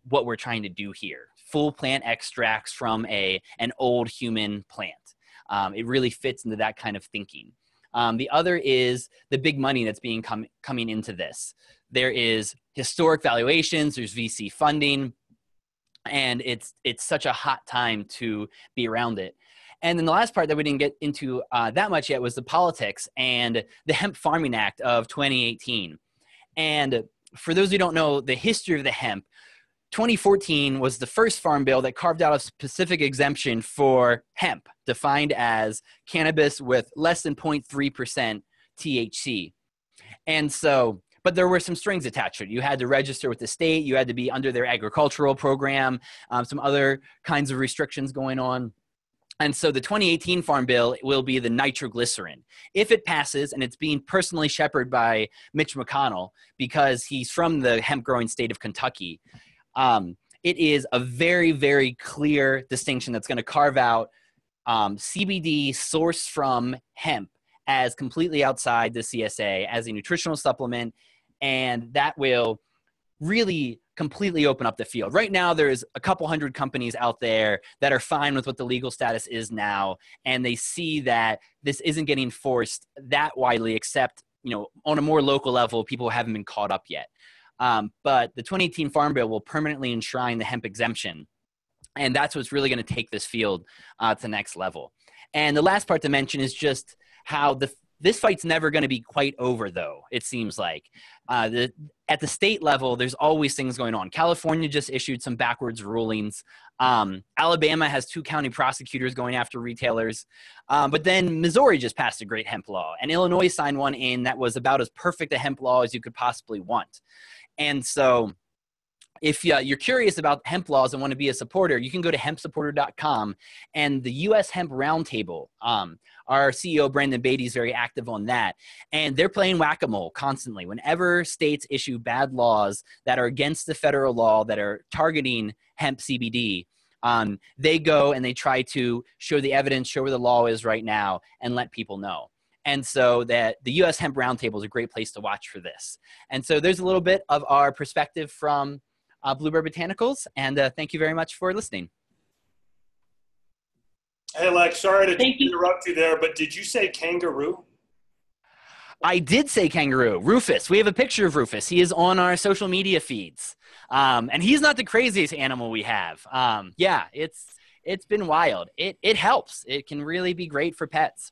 what we're trying to do here. Full plant extracts from an old human plant. It really fits into that kind of thinking. The other is the big money that's coming into this. There is historic valuations, there's VC funding, and it's such a hot time to be around it. And then the last part that we didn't get into that much yet was the politics and the Hemp Farming Act of 2018. And for those who don't know the history of the hemp, 2014 was the first farm bill that carved out a specific exemption for hemp, defined as cannabis with less than 0.3% THC. And so, but there were some strings attached to it. You had to register with the state. You had to be under their agricultural program, some other kinds of restrictions going on. And so the 2018 Farm Bill will be the nitroglycerin. If it passes, and it's being personally shepherded by Mitch McConnell because he's from the hemp growing state of Kentucky, it is a very, very clear distinction that's going to carve out CBD sourced from hemp as completely outside the CSA as a nutritional supplement, and that will really completely open up the field. Right now, there's a couple hundred companies out there that are fine with what the legal status is now, and they see that this isn't getting enforced that widely, except on a more local level, people haven't been caught up yet. But the 2018 Farm Bill will permanently enshrine the hemp exemption, and that's what's really going to take this field to the next level. And the last part to mention is just how this fight's never going to be quite over, though, it seems like. At the state level, there's always things going on. California just issued some backwards rulings. Alabama has 2 county prosecutors going after retailers. But then Missouri just passed a great hemp law, and Illinois signed one in that was about as perfect a hemp law as you could possibly want. And so if you're curious about hemp laws and want to be a supporter, you can go to hempsupporter.com, and the U.S. Hemp Roundtable, our CEO, Brandon Beatty, is very active on that. And they're playing whack-a-mole constantly. Whenever states issue bad laws that are against the federal law that are targeting hemp CBD, they go and they try to show the evidence, show where the law is right now, and let people know. And so that the U.S. Hemp Roundtable is a great place to watch for this. And so there's a little bit of our perspective from Bluebird Botanicals, and thank you very much for listening. Hey, Lex, sorry to interrupt you there, but did you say kangaroo? I did say kangaroo. Rufus. We have a picture of Rufus. He is on our social media feeds. And he's not the craziest animal we have. Yeah, it's been wild. It helps. It can really be great for pets.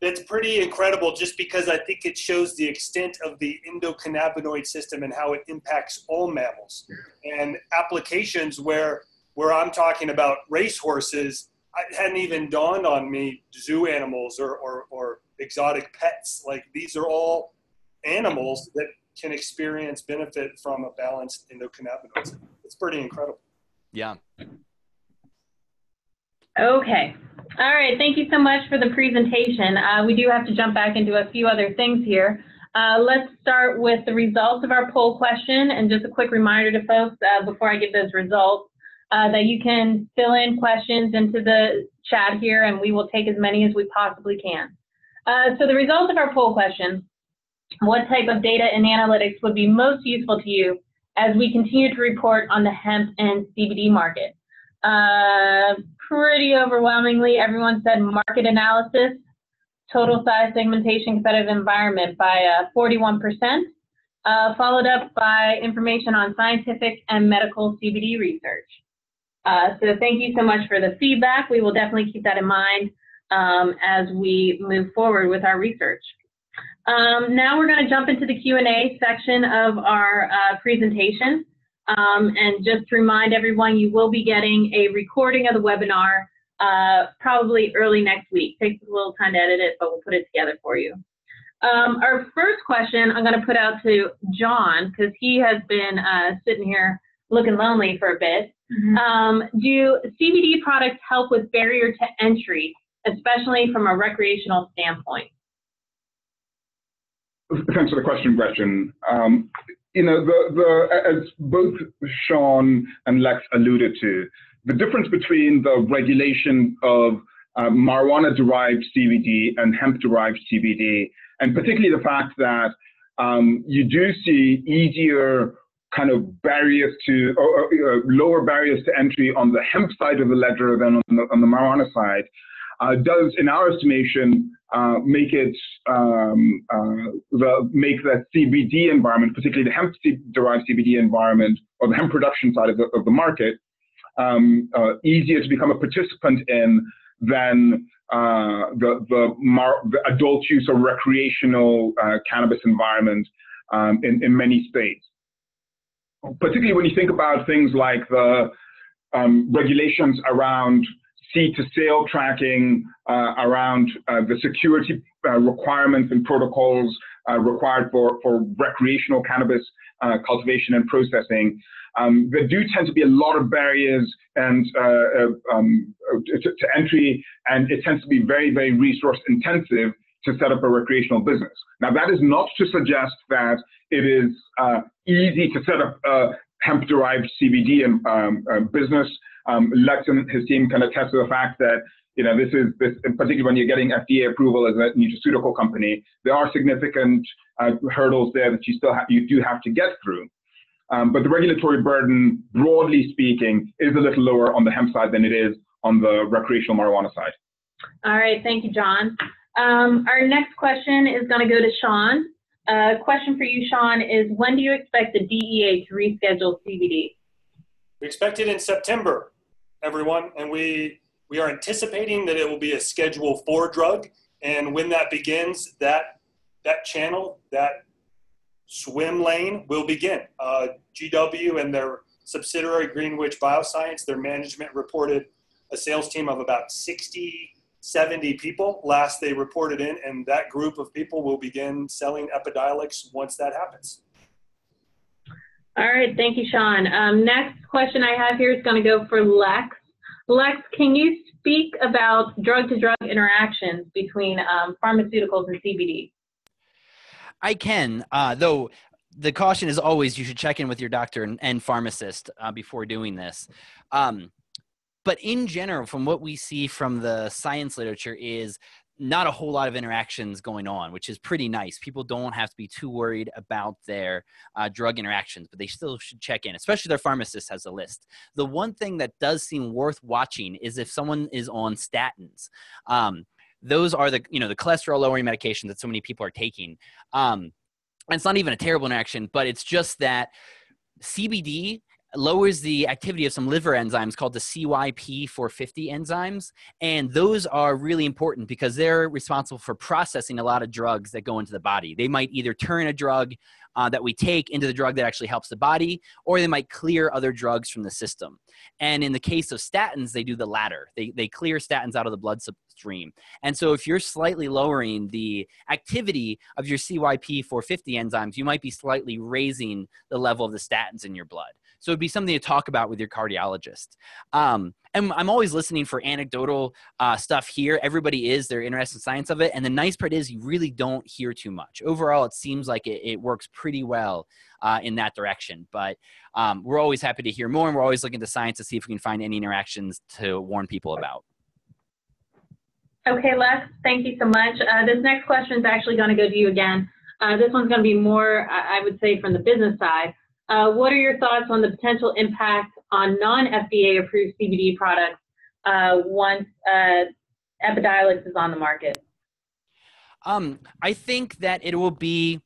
That's pretty incredible, just because I think it shows the extent of the endocannabinoid system and how it impacts all mammals. And applications where I'm talking about racehorses, it hadn't even dawned on me, zoo animals or exotic pets. Like, these are all animals that can experience benefit from a balanced endocannabinoid system. It's pretty incredible. Yeah. Okay. All right. Thank you so much for the presentation. We do have to jump back into a few other things here. Let's start with the results of our poll question, and just a quick reminder to folks before I give those results that you can fill in questions into the chat here, and we will take as many as we possibly can. So the results of our poll question: what type of data and analytics would be most useful to you as we continue to report on the hemp and CBD market? Pretty overwhelmingly, everyone said market analysis, total size, segmentation, competitive environment by 41%, followed up by information on scientific and medical CBD research. So thank you so much for the feedback. We will definitely keep that in mind as we move forward with our research. Now we're going to jump into the Q&A section of our presentation. And just to remind everyone, you will be getting a recording of the webinar probably early next week. Takes a little time to edit it, but we'll put it together for you. Our first question I'm going to put out to John, because he has been sitting here looking lonely for a bit. Do CBD products help with barrier to entry, especially from a recreational standpoint? Thanks for the question, Gretchen. As both Sean and Lex alluded to, the difference between the regulation of marijuana-derived CBD and hemp-derived CBD, and particularly the fact that you do see easier kind of barriers to, or lower barriers to entry on the hemp side of the ledger than on the marijuana side, does, in our estimation, make the CBD environment, particularly the hemp-derived CBD environment, or the hemp production side of the market, easier to become a participant in than the adult use or recreational cannabis environment in many states. Particularly when you think about things like the regulations around seed to sale tracking, around the security requirements and protocols required for recreational cannabis cultivation and processing. There do tend to be a lot of barriers and to entry, and it tends to be very, very resource intensive to set up a recreational business. Now, that is not to suggest that it is easy to set up a hemp-derived CBD business. Lex and his team can attest to the fact that, this, particularly when you're getting FDA approval as a nutraceutical company, there are significant hurdles there that you do have to get through. But the regulatory burden, broadly speaking, is a little lower on the hemp side than it is on the recreational marijuana side. All right, thank you, John. Our next question is going to go to Sean. Question for you, Sean, is when do you expect the DEA to reschedule CBD? We expect it in September, everyone, and we are anticipating that it will be a Schedule 4 drug, and when that begins, that channel, that swim lane will begin. GW and their subsidiary Greenwich Bioscience, their management reported a sales team of about 60, 70 people last they reported in, and that group of people will begin selling Epidiolex once that happens. All right, thank you, Sean. Next question I have here is going to go for Lex. Lex, can you speak about drug-to-drug interactions between pharmaceuticals and CBD? I can, though the caution is always you should check in with your doctor and pharmacist before doing this. But in general, from what we see from the science literature is not a whole lot of interactions going on, which is pretty nice. People don't have to be too worried about their drug interactions, but they still should check in, especially their pharmacist has a list. The one thing that does seem worth watching is if someone is on statins. Those are the cholesterol lowering medications that so many people are taking. And it's not even a terrible interaction, but it's just that CBD lowers the activity of some liver enzymes called the CYP450 enzymes. And those are really important because they're responsible for processing a lot of drugs that go into the body. They might either turn a drug that we take into the drug that actually helps the body, or they might clear other drugs from the system. And in the case of statins, they do the latter. They clear statins out of the bloodstream. And so if you're slightly lowering the activity of your CYP450 enzymes, you might be slightly raising the level of the statins in your blood. So it'd be something to talk about with your cardiologist. And I'm always listening for anecdotal stuff here. Everybody is, they're interested in science of it. And the nice part is you really don't hear too much. Overall, it seems like it works pretty well in that direction. But we're always happy to hear more, and we're always looking to science to see if we can find any interactions to warn people about. Okay, Lex, thank you so much. This next question is actually going to go to you again. This one's going to be more, I would say, from the business side. What are your thoughts on the potential impact on non-FDA approved CBD products once Epidiolex is on the market? I think that it will be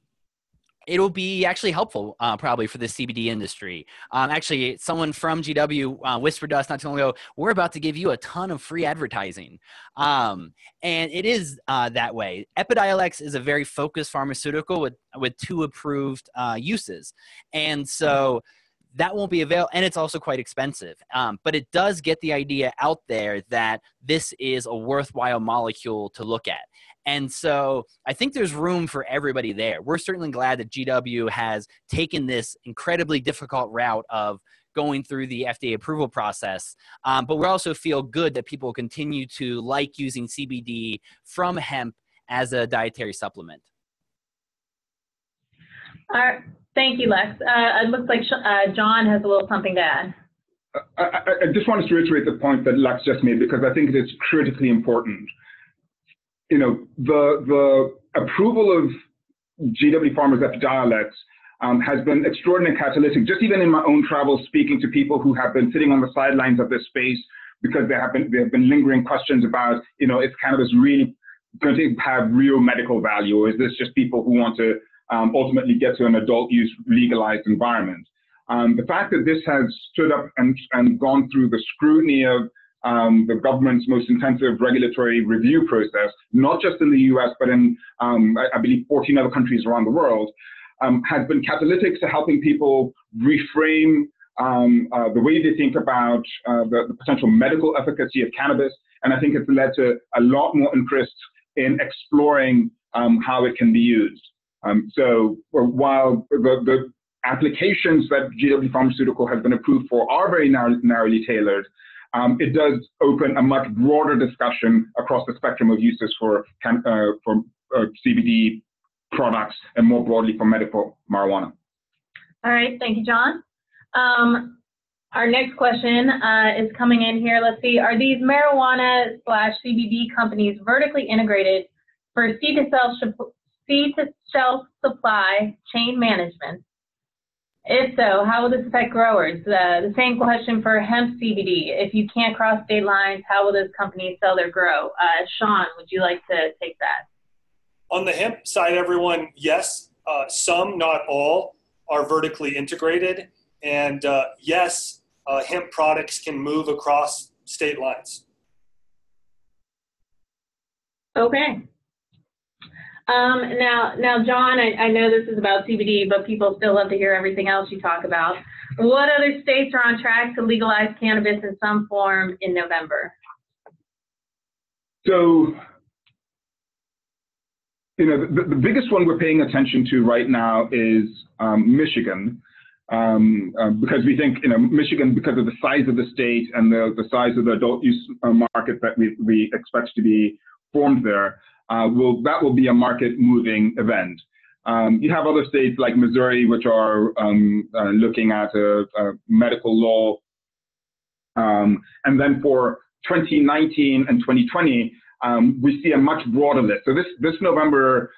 actually helpful probably for the CBD industry. Actually, someone from GW whispered to us not too long ago, we're about to give you a ton of free advertising. And it is that way. Epidiolex is a very focused pharmaceutical with 2 approved uses. And so that won't be available, and it's also quite expensive. But it does get the idea out there that this is a worthwhile molecule to look at. And so I think there's room for everybody there. We're certainly glad that GW has taken this incredibly difficult route of going through the FDA approval process. But we also feel good that people continue to like using CBD from hemp as a dietary supplement. Thank you, Lex. It looks like John has a little something to add. I just wanted to reiterate the point that Lex just made, because I think it is critically important. You know, the approval of GW Pharma's Epidiolex has been extraordinarily catalytic. Just even in my own travels, speaking to people who have been sitting on the sidelines of this space because there have been lingering questions about, you know, is cannabis really going to have real medical value, or is this just people who want to ultimately get to an adult use legalized environment? The fact that this has stood up and gone through the scrutiny of the government's most intensive regulatory review process, not just in the US, but in, I believe, 14 other countries around the world, has been catalytic to helping people reframe the way they think about the potential medical efficacy of cannabis. And I think it's led to a lot more interest in exploring how it can be used. So while the applications that GW Pharmaceutical has been approved for are very narrowly tailored, it does open a much broader discussion across the spectrum of uses for CBD products and more broadly for medical marijuana. All right, thank you, John. Our next question is coming in here. Let's see, are these marijuana/CBD companies vertically integrated for seed-to-shelf supply chain management? If so, how will this affect growers? The same question for hemp CBD. If you can't cross state lines, how will those companies sell their grow? Sean, would you like to take that? On the hemp side, everyone, yes. Some, not all, are vertically integrated. And yes, hemp products can move across state lines. Okay. Now, John, I know this is about CBD, but people still love to hear everything else you talk about. What other states are on track to legalize cannabis in some form in November? So, you know, the biggest one we're paying attention to right now is Michigan, because we think, you know, Michigan, because of the size of the state and the size of the adult use market that we expect to be formed there, that will be a market-moving event. You have other states like Missouri, which are looking at a medical law. And then for 2019 and 2020, we see a much broader list. So this November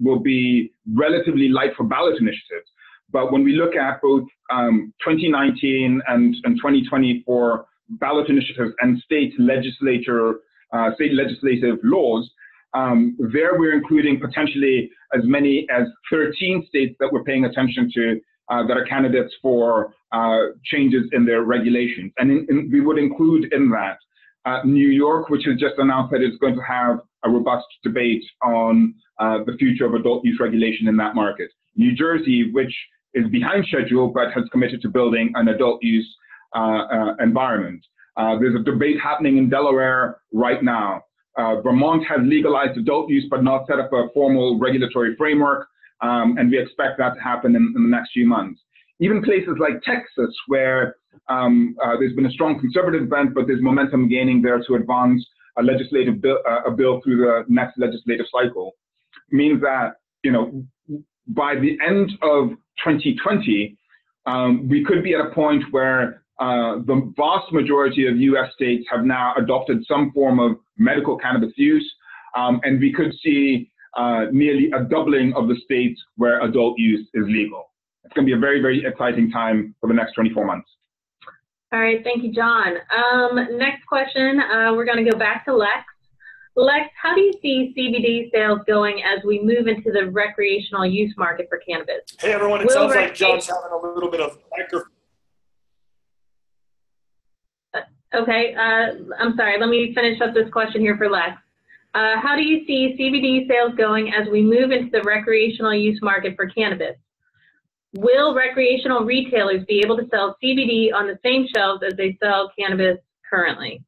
will be relatively light for ballot initiatives. But when we look at both 2019 and 2020 for ballot initiatives and state legislative laws, there we're including potentially as many as 13 states that we're paying attention to that are candidates for changes in their regulations. And we would include in that New York, which has just announced that it's going to have a robust debate on the future of adult use regulation in that market. New Jersey, which is behind schedule but has committed to building an adult use environment. There's a debate happening in Delaware right now. Vermont has legalized adult use but not set up a formal regulatory framework, and we expect that to happen in the next few months. Even places like Texas, where there's been a strong conservative bent, but there's momentum gaining there to advance a legislative bill through the next legislative cycle, means that, you know, by the end of 2020, we could be at a point where the vast majority of US states have now adopted some form of medical cannabis use, and we could see nearly a doubling of the states where adult use is legal. It's going to be a very, very exciting time for the next 24 months. All right, thank you, John. Next question, we're going to go back to Lex. Lex, how do you see CBD sales going as we move into the recreational use market for cannabis? Hey, everyone, it sounds like John's having a little bit of microphone. Okay, I'm sorry. Let me finish up this question here for Lex. How do you see CBD sales going as we move into the recreational use market for cannabis? Will recreational retailers be able to sell CBD on the same shelves as they sell cannabis currently?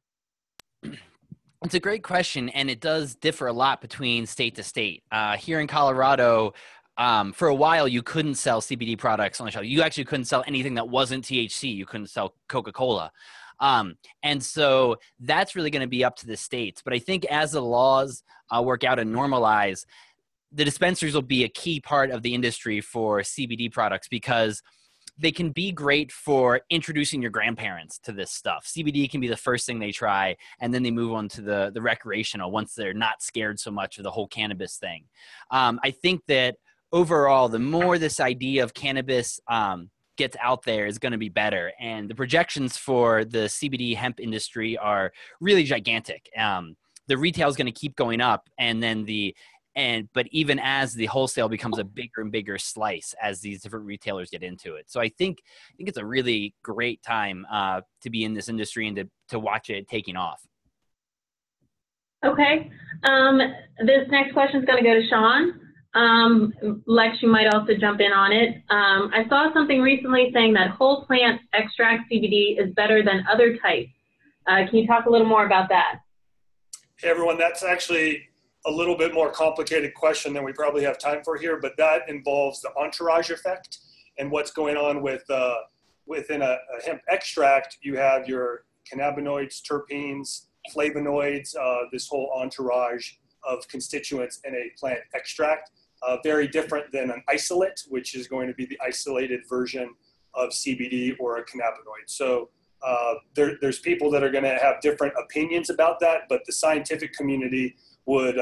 It's a great question, and it does differ a lot between state to state. Here in Colorado, for a while, you couldn't sell CBD products on the shelf. You actually couldn't sell anything that wasn't THC. You couldn't sell Coca-Cola. And so that's really going to be up to the states. But I think as the laws work out and normalize, the dispensaries will be a key part of the industry for CBD products because they can be great for introducing your grandparents to this stuff. CBD can be the first thing they try, and then they move on to the recreational once they're not scared so much of the whole cannabis thing. I think that overall, the more this idea of cannabis gets out there is going to be better. And the projections for the CBD hemp industry are really gigantic. The retail is going to keep going up, and then but even as the wholesale becomes a bigger and bigger slice as these different retailers get into it. So I think it's a really great time to be in this industry and to watch it taking off. Okay. This next question is going to go to Sean. Lex, you might also jump in on it. I saw something recently saying that whole plant extract CBD is better than other types. Can you talk a little more about that? Hey everyone, that's actually a little bit more complicated question than we probably have time for here, but that involves the entourage effect and what's going on with within a hemp extract. You have your cannabinoids, terpenes, flavonoids, this whole entourage of constituents in a plant extract. Very different than an isolate, which is going to be the isolated version of CBD or a cannabinoid. So there's people that are going to have different opinions about that, but the scientific community would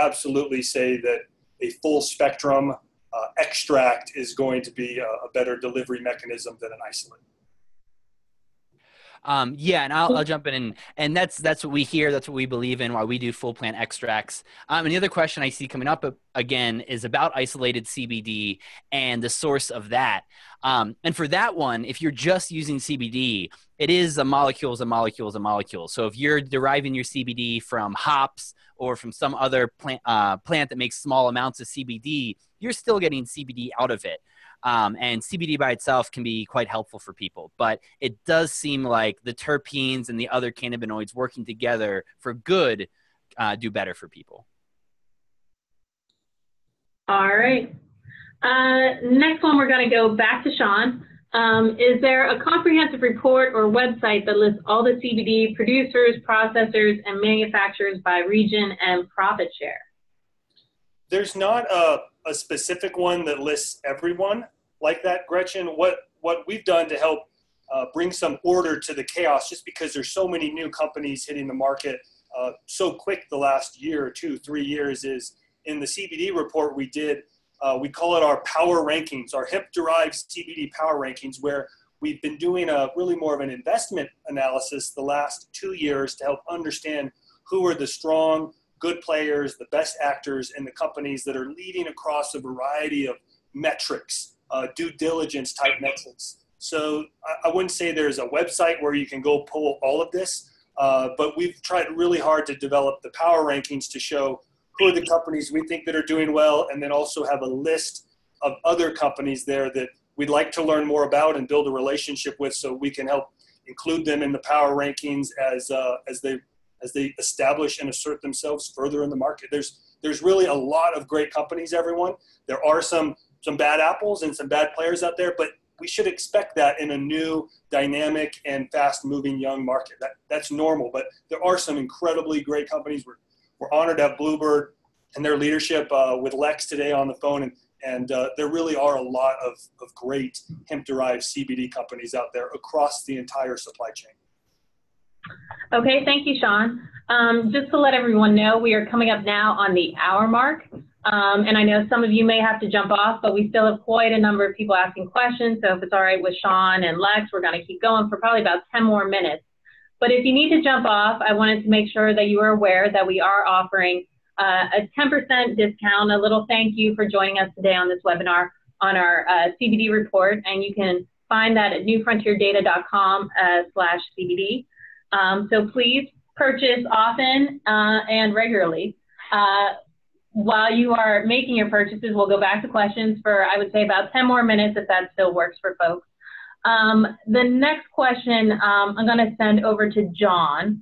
absolutely say that a full spectrum extract is going to be a better delivery mechanism than an isolate. Yeah, and I'll jump in, and that's what we hear. That's what we believe in. Why we do full plant extracts. And the other question I see coming up again is about isolated CBD and the source of that. And for that one, if you're just using CBD, it is a molecule. So if you're deriving your CBD from hops or from some other plant that makes small amounts of CBD, you're still getting CBD out of it. And CBD by itself can be quite helpful for people, but it does seem like the terpenes and the other cannabinoids working together for good do better for people. All right. Next one, we're going to go back to Sean. Is there a comprehensive report or website that lists all the CBD producers, processors, and manufacturers by region and profit share? There's not a specific one that lists everyone like that, Gretchen. What we've done to help bring some order to the chaos, just because there's so many new companies hitting the market so quick the last year or 2, 3 years, is in the CBD report we did, we call it our power rankings, our hemp-derived CBD power rankings, where we've been doing a really more of an investment analysis the last 2 years to help understand who are the strong, good players, the best actors, and the companies that are leading across a variety of metrics, due diligence type metrics. So I wouldn't say there's a website where you can go pull all of this, but we've tried really hard to develop the power rankings to show who are the companies we think that are doing well, and then also have a list of other companies there that we'd like to learn more about and build a relationship with, so we can help include them in the power rankings as they establish and assert themselves further in the market. There's really a lot of great companies, everyone. There are some bad apples and some bad players out there, but we should expect that in a new, dynamic, and fast-moving young market. That's normal, but there are some incredibly great companies. We're honored to have Bluebird and their leadership with Lex today on the phone, and there really are a lot of great hemp-derived CBD companies out there across the entire supply chain. Okay, thank you, Sean. Just to let everyone know, we are coming up now on the hour mark. And I know some of you may have to jump off, but we still have quite a number of people asking questions. So if it's all right with Sean and Lex, we're going to keep going for probably about 10 more minutes. But if you need to jump off, I wanted to make sure that you are aware that we are offering a 10% discount, a little thank you for joining us today on this webinar on our CBD report. And you can find that at newfrontierdata.com/CBD. So please purchase often and regularly. While you are making your purchases, we'll go back to questions for, I would say, about 10 more minutes if that still works for folks. The next question I'm going to send over to John.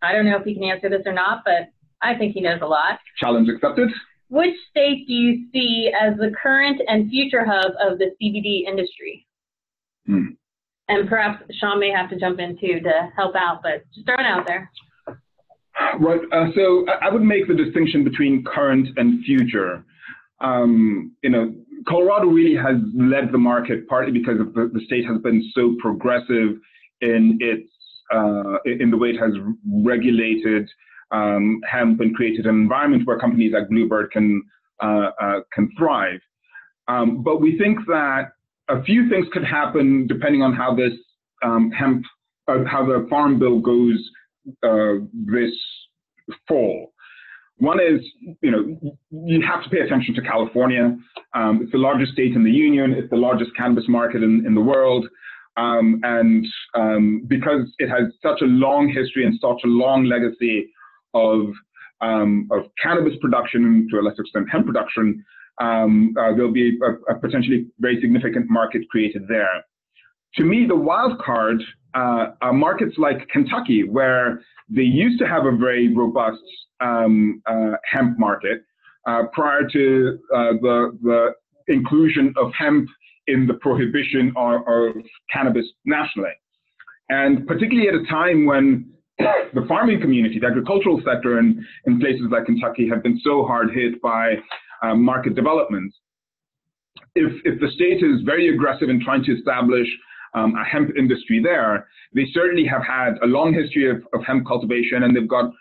I don't know if he can answer this or not, but I think he knows a lot. Challenge accepted. Which state do you see as the current and future hub of the CBD industry? And perhaps Sean may have to jump in too to help out, but just throw it out there. Right. So I would make the distinction between current and future. Colorado really has led the market partly because of the state has been so progressive in the way it has regulated hemp and created an environment where companies like Bluebird can thrive. But we think that a few things could happen depending on how this how the Farm Bill goes this fall. One is, you have to pay attention to California. It's the largest state in the union. It's the largest cannabis market in the world. And because it has such a long history and such a long legacy of cannabis production, to a lesser extent hemp production, there'll be a potentially very significant market created there. To me, the wild card are markets like Kentucky, where they used to have a very robust hemp market prior to the inclusion of hemp in the prohibition of cannabis nationally. And particularly at a time when the farming community, the agricultural sector in places like Kentucky have been so hard hit by market development. If the state is very aggressive in trying to establish a hemp industry there, they certainly have had a long history of hemp cultivation, and they've got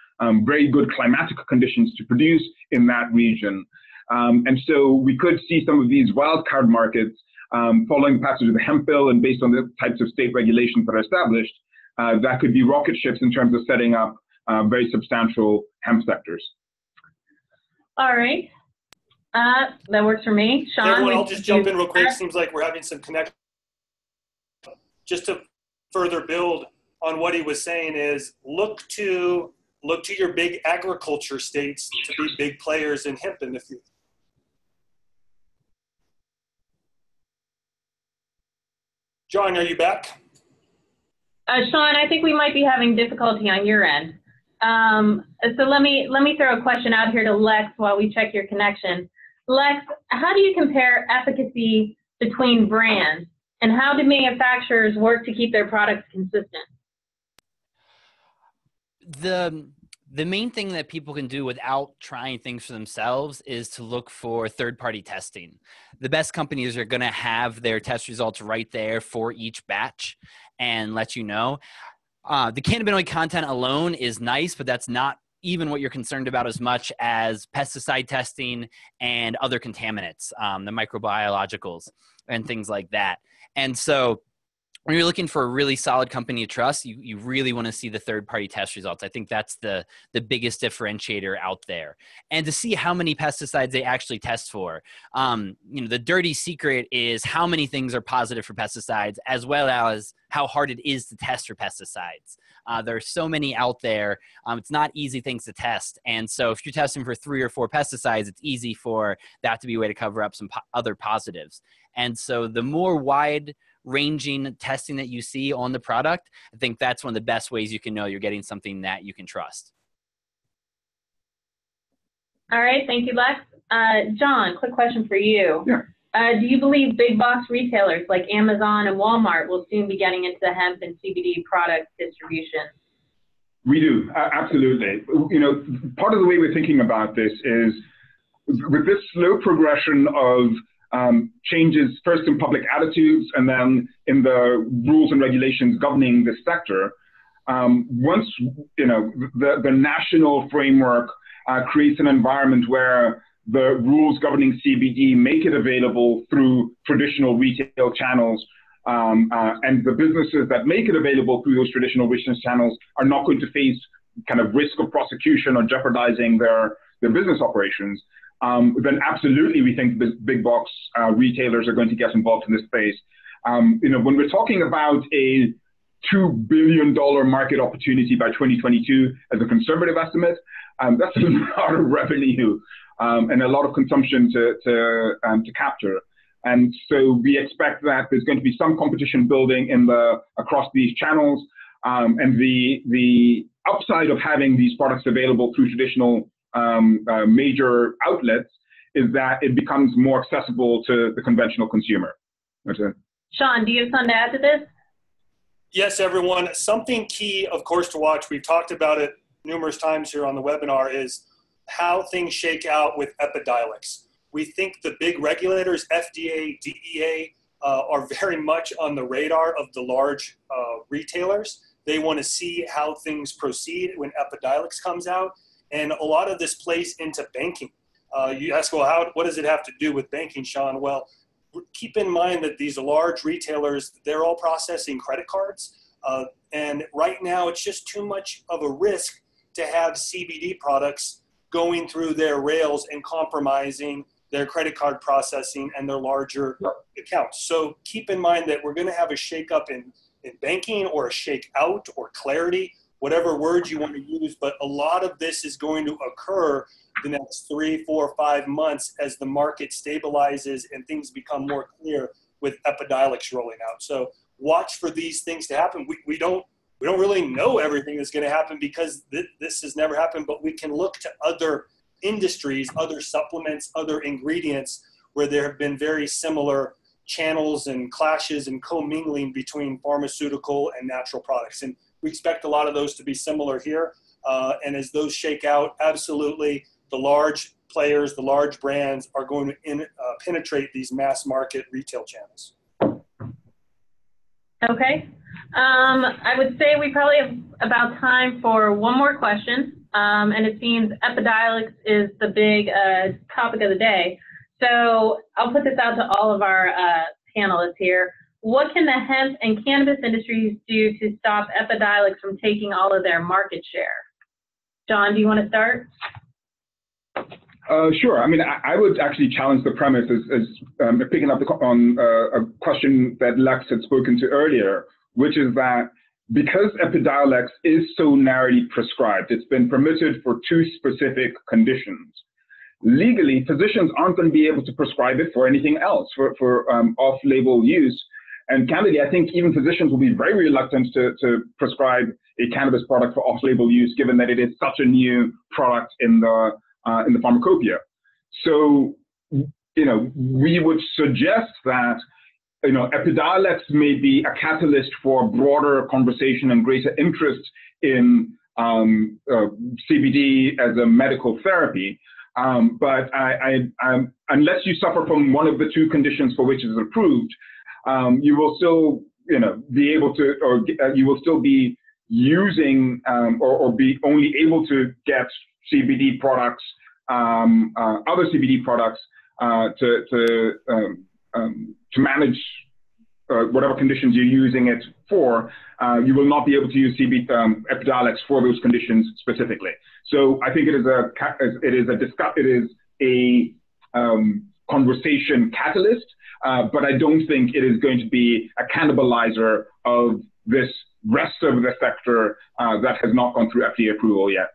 very good climatic conditions to produce in that region. And so we could see some of these wildcard markets following the passage of the hemp bill, and based on the types of state regulations that are established, that could be rocket ships in terms of setting up very substantial hemp sectors. All right. That works for me. Sean? Everyone, I'll just jump in real quick. Seems like we're having some connection. Just to further build on what he was saying is look to your big agriculture states to be big players in hemp in the future. John, are you back? Sean, I think we might be having difficulty on your end. So let me throw a question out here to Lex while we check your connection. Lex, how do you compare efficacy between brands, and how do manufacturers work to keep their products consistent? The main thing that people can do without trying things for themselves is to look for third-party testing. The best companies are going to have their test results right there for each batch and let you know. The cannabinoid content alone is nice, but that's not even what you're concerned about as much as pesticide testing and other contaminants, the microbiologicals and things like that. And so when you're looking for a really solid company to trust, you really want to see the third-party test results. I think that's the biggest differentiator out there. And to see how many pesticides they actually test for. The dirty secret is how many things are positive for pesticides, as well as how hard it is to test for pesticides. There are so many out there. It's not easy things to test. And so if you're testing for 3 or 4 pesticides, it's easy for that to be a way to cover up some other positives. And so the more wide-ranging testing that you see on the product, I think that's one of the best ways you can know you're getting something that you can trust. All right, thank you, Lex. John, quick question for you. Yeah. Do you believe big box retailers like Amazon and Walmart will soon be getting into the hemp and CBD product distribution? We do, absolutely. Part of the way we're thinking about this is with this slow progression of changes, first in public attitudes and then in the rules and regulations governing this sector. Once the national framework creates an environment where the rules governing CBD make it available through traditional retail channels, and the businesses that make it available through those traditional retail channels are not going to face kind of risk of prosecution or jeopardizing their business operations. Then absolutely we think big box retailers are going to get involved in this space. When we're talking about a $2 billion market opportunity by 2022 as a conservative estimate, that's a lot of revenue and a lot of consumption to capture. And so we expect that there's going to be some competition building across these channels. And the upside of having these products available through traditional major outlets is that it becomes more accessible to the conventional consumer. Sean, do you have something to add to this? Yes, everyone. Something key, of course, to watch, we've talked about it numerous times here on the webinar, is how things shake out with Epidiolex. We think the big regulators, FDA, DEA, are very much on the radar of the large retailers. They want to see how things proceed when Epidiolex comes out. And a lot of this plays into banking. You ask, well, what does it have to do with banking, Sean? Well, keep in mind that these large retailers, they're all processing credit cards. And right now, it's just too much of a risk to have CBD products going through their rails and compromising their credit card processing and their larger accounts. So keep in mind that we're going to have a shakeup in banking, or a shake out, or clarity, whatever words you want to use. But a lot of this is going to occur the next 3, 4, 5 months as the market stabilizes and things become more clear with Epidiolex rolling out. So watch for these things to happen. We don't really know everything that's going to happen because this has never happened, but we can look to other industries, other supplements, other ingredients where there have been very similar channels and clashes and commingling between pharmaceutical and natural products. And we expect a lot of those to be similar here. And as those shake out, absolutely, the large players, the large brands are going to penetrate these mass market retail channels. Okay. I would say we probably have about time for one more question. And it seems Epidiolex is the big topic of the day. So I'll put this out to all of our panelists here. What can the hemp and cannabis industries do to stop Epidiolex from taking all of their market share? John, do you want to start? Sure. I mean, I would actually challenge the premise as picking up on a question that Lex had spoken to earlier, which is that because Epidiolex is so narrowly prescribed, it's been permitted for 2 specific conditions. Legally, physicians aren't going to be able to prescribe it for anything else, for off-label use. And candidly, I think even physicians will be very reluctant to prescribe a cannabis product for off-label use, given that it is such a new product in the pharmacopoeia. So, we would suggest that, Epidiolex may be a catalyst for broader conversation and greater interest in CBD as a medical therapy. But unless you suffer from one of the 2 conditions for which it is approved, you will still, be able to, or you will still be using or be only able to get CBD products, other CBD products to manage whatever conditions you're using it for. You will not be able to use Epidiolex for those conditions specifically. So I think it is a conversation catalyst, but I don't think it is going to be a cannibalizer of this rest of the sector that has not gone through FDA approval yet.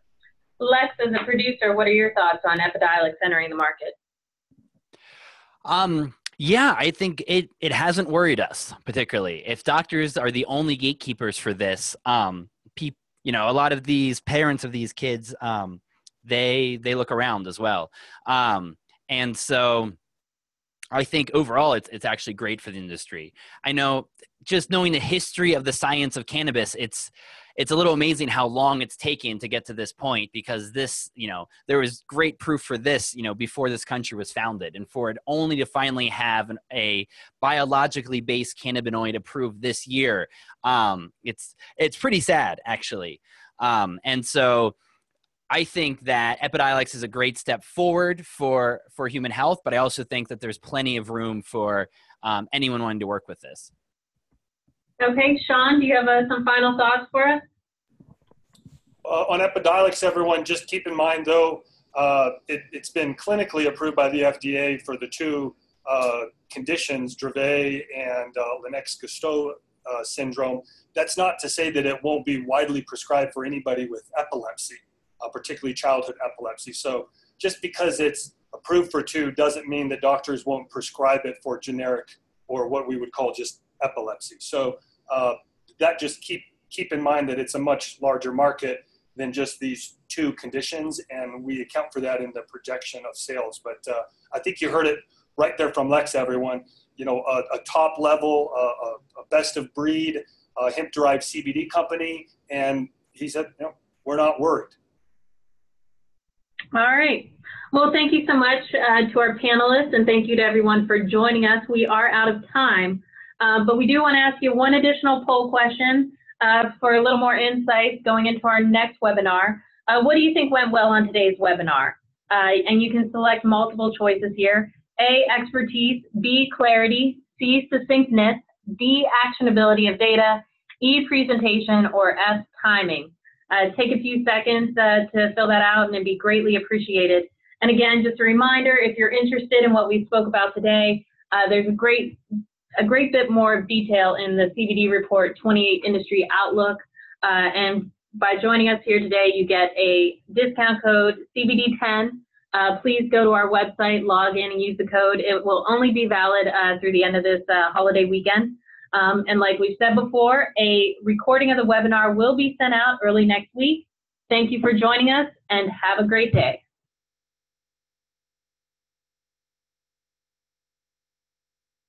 Lex, as a producer, what are your thoughts on Epidiolex entering the market? Yeah, I think it hasn't worried us particularly. If doctors are the only gatekeepers for this, a lot of these parents of these kids, they look around as well. And so I think overall it's actually great for the industry. I know, just knowing the history of the science of cannabis, it's a little amazing how long it's taken to get to this point, because this, there was great proof for this, before this country was founded, and for it only to finally have a biologically based cannabinoid approved this year. It's pretty sad, actually. And so I think that Epidiolex is a great step forward for human health, but I also think that there's plenty of room for anyone wanting to work with this. Okay, Sean, do you have some final thoughts for us? On Epidiolex, everyone, just keep in mind, though, it's been clinically approved by the FDA for the 2 conditions, Dravet and Lennox-Gastaut syndrome. That's not to say that it won't be widely prescribed for anybody with epilepsy, particularly childhood epilepsy. So just because it's approved for 2 doesn't mean that doctors won't prescribe it for generic, or what we would call just epilepsy. So that just keep in mind that it's a much larger market. than just these two conditions, and we account for that in the projection of sales. But I think you heard it right there from Lex, everyone. You know, a top level, a best of breed hemp-derived CBD company, and he said, you know, we're not worried. All right. Well, thank you so much to our panelists, and thank you to everyone for joining us. We are out of time, but we do want to ask you one additional poll question for a little more insight going into our next webinar. What do you think went well on today's webinar? And you can select multiple choices here. A, expertise, B, clarity, C, succinctness, D, actionability of data, E, presentation, or S, timing. Take a few seconds to fill that out, and it'd be greatly appreciated. And again, just a reminder, if you're interested in what we spoke about today, there's a great bit more detail in the CBD Report 28 Industry Outlook. And by joining us here today, you get a discount code CBD10. Please go to our website, log in, and use the code. It will only be valid through the end of this holiday weekend. And like we've said before, a recording of the webinar will be sent out early next week. Thank you for joining us, and have a great day.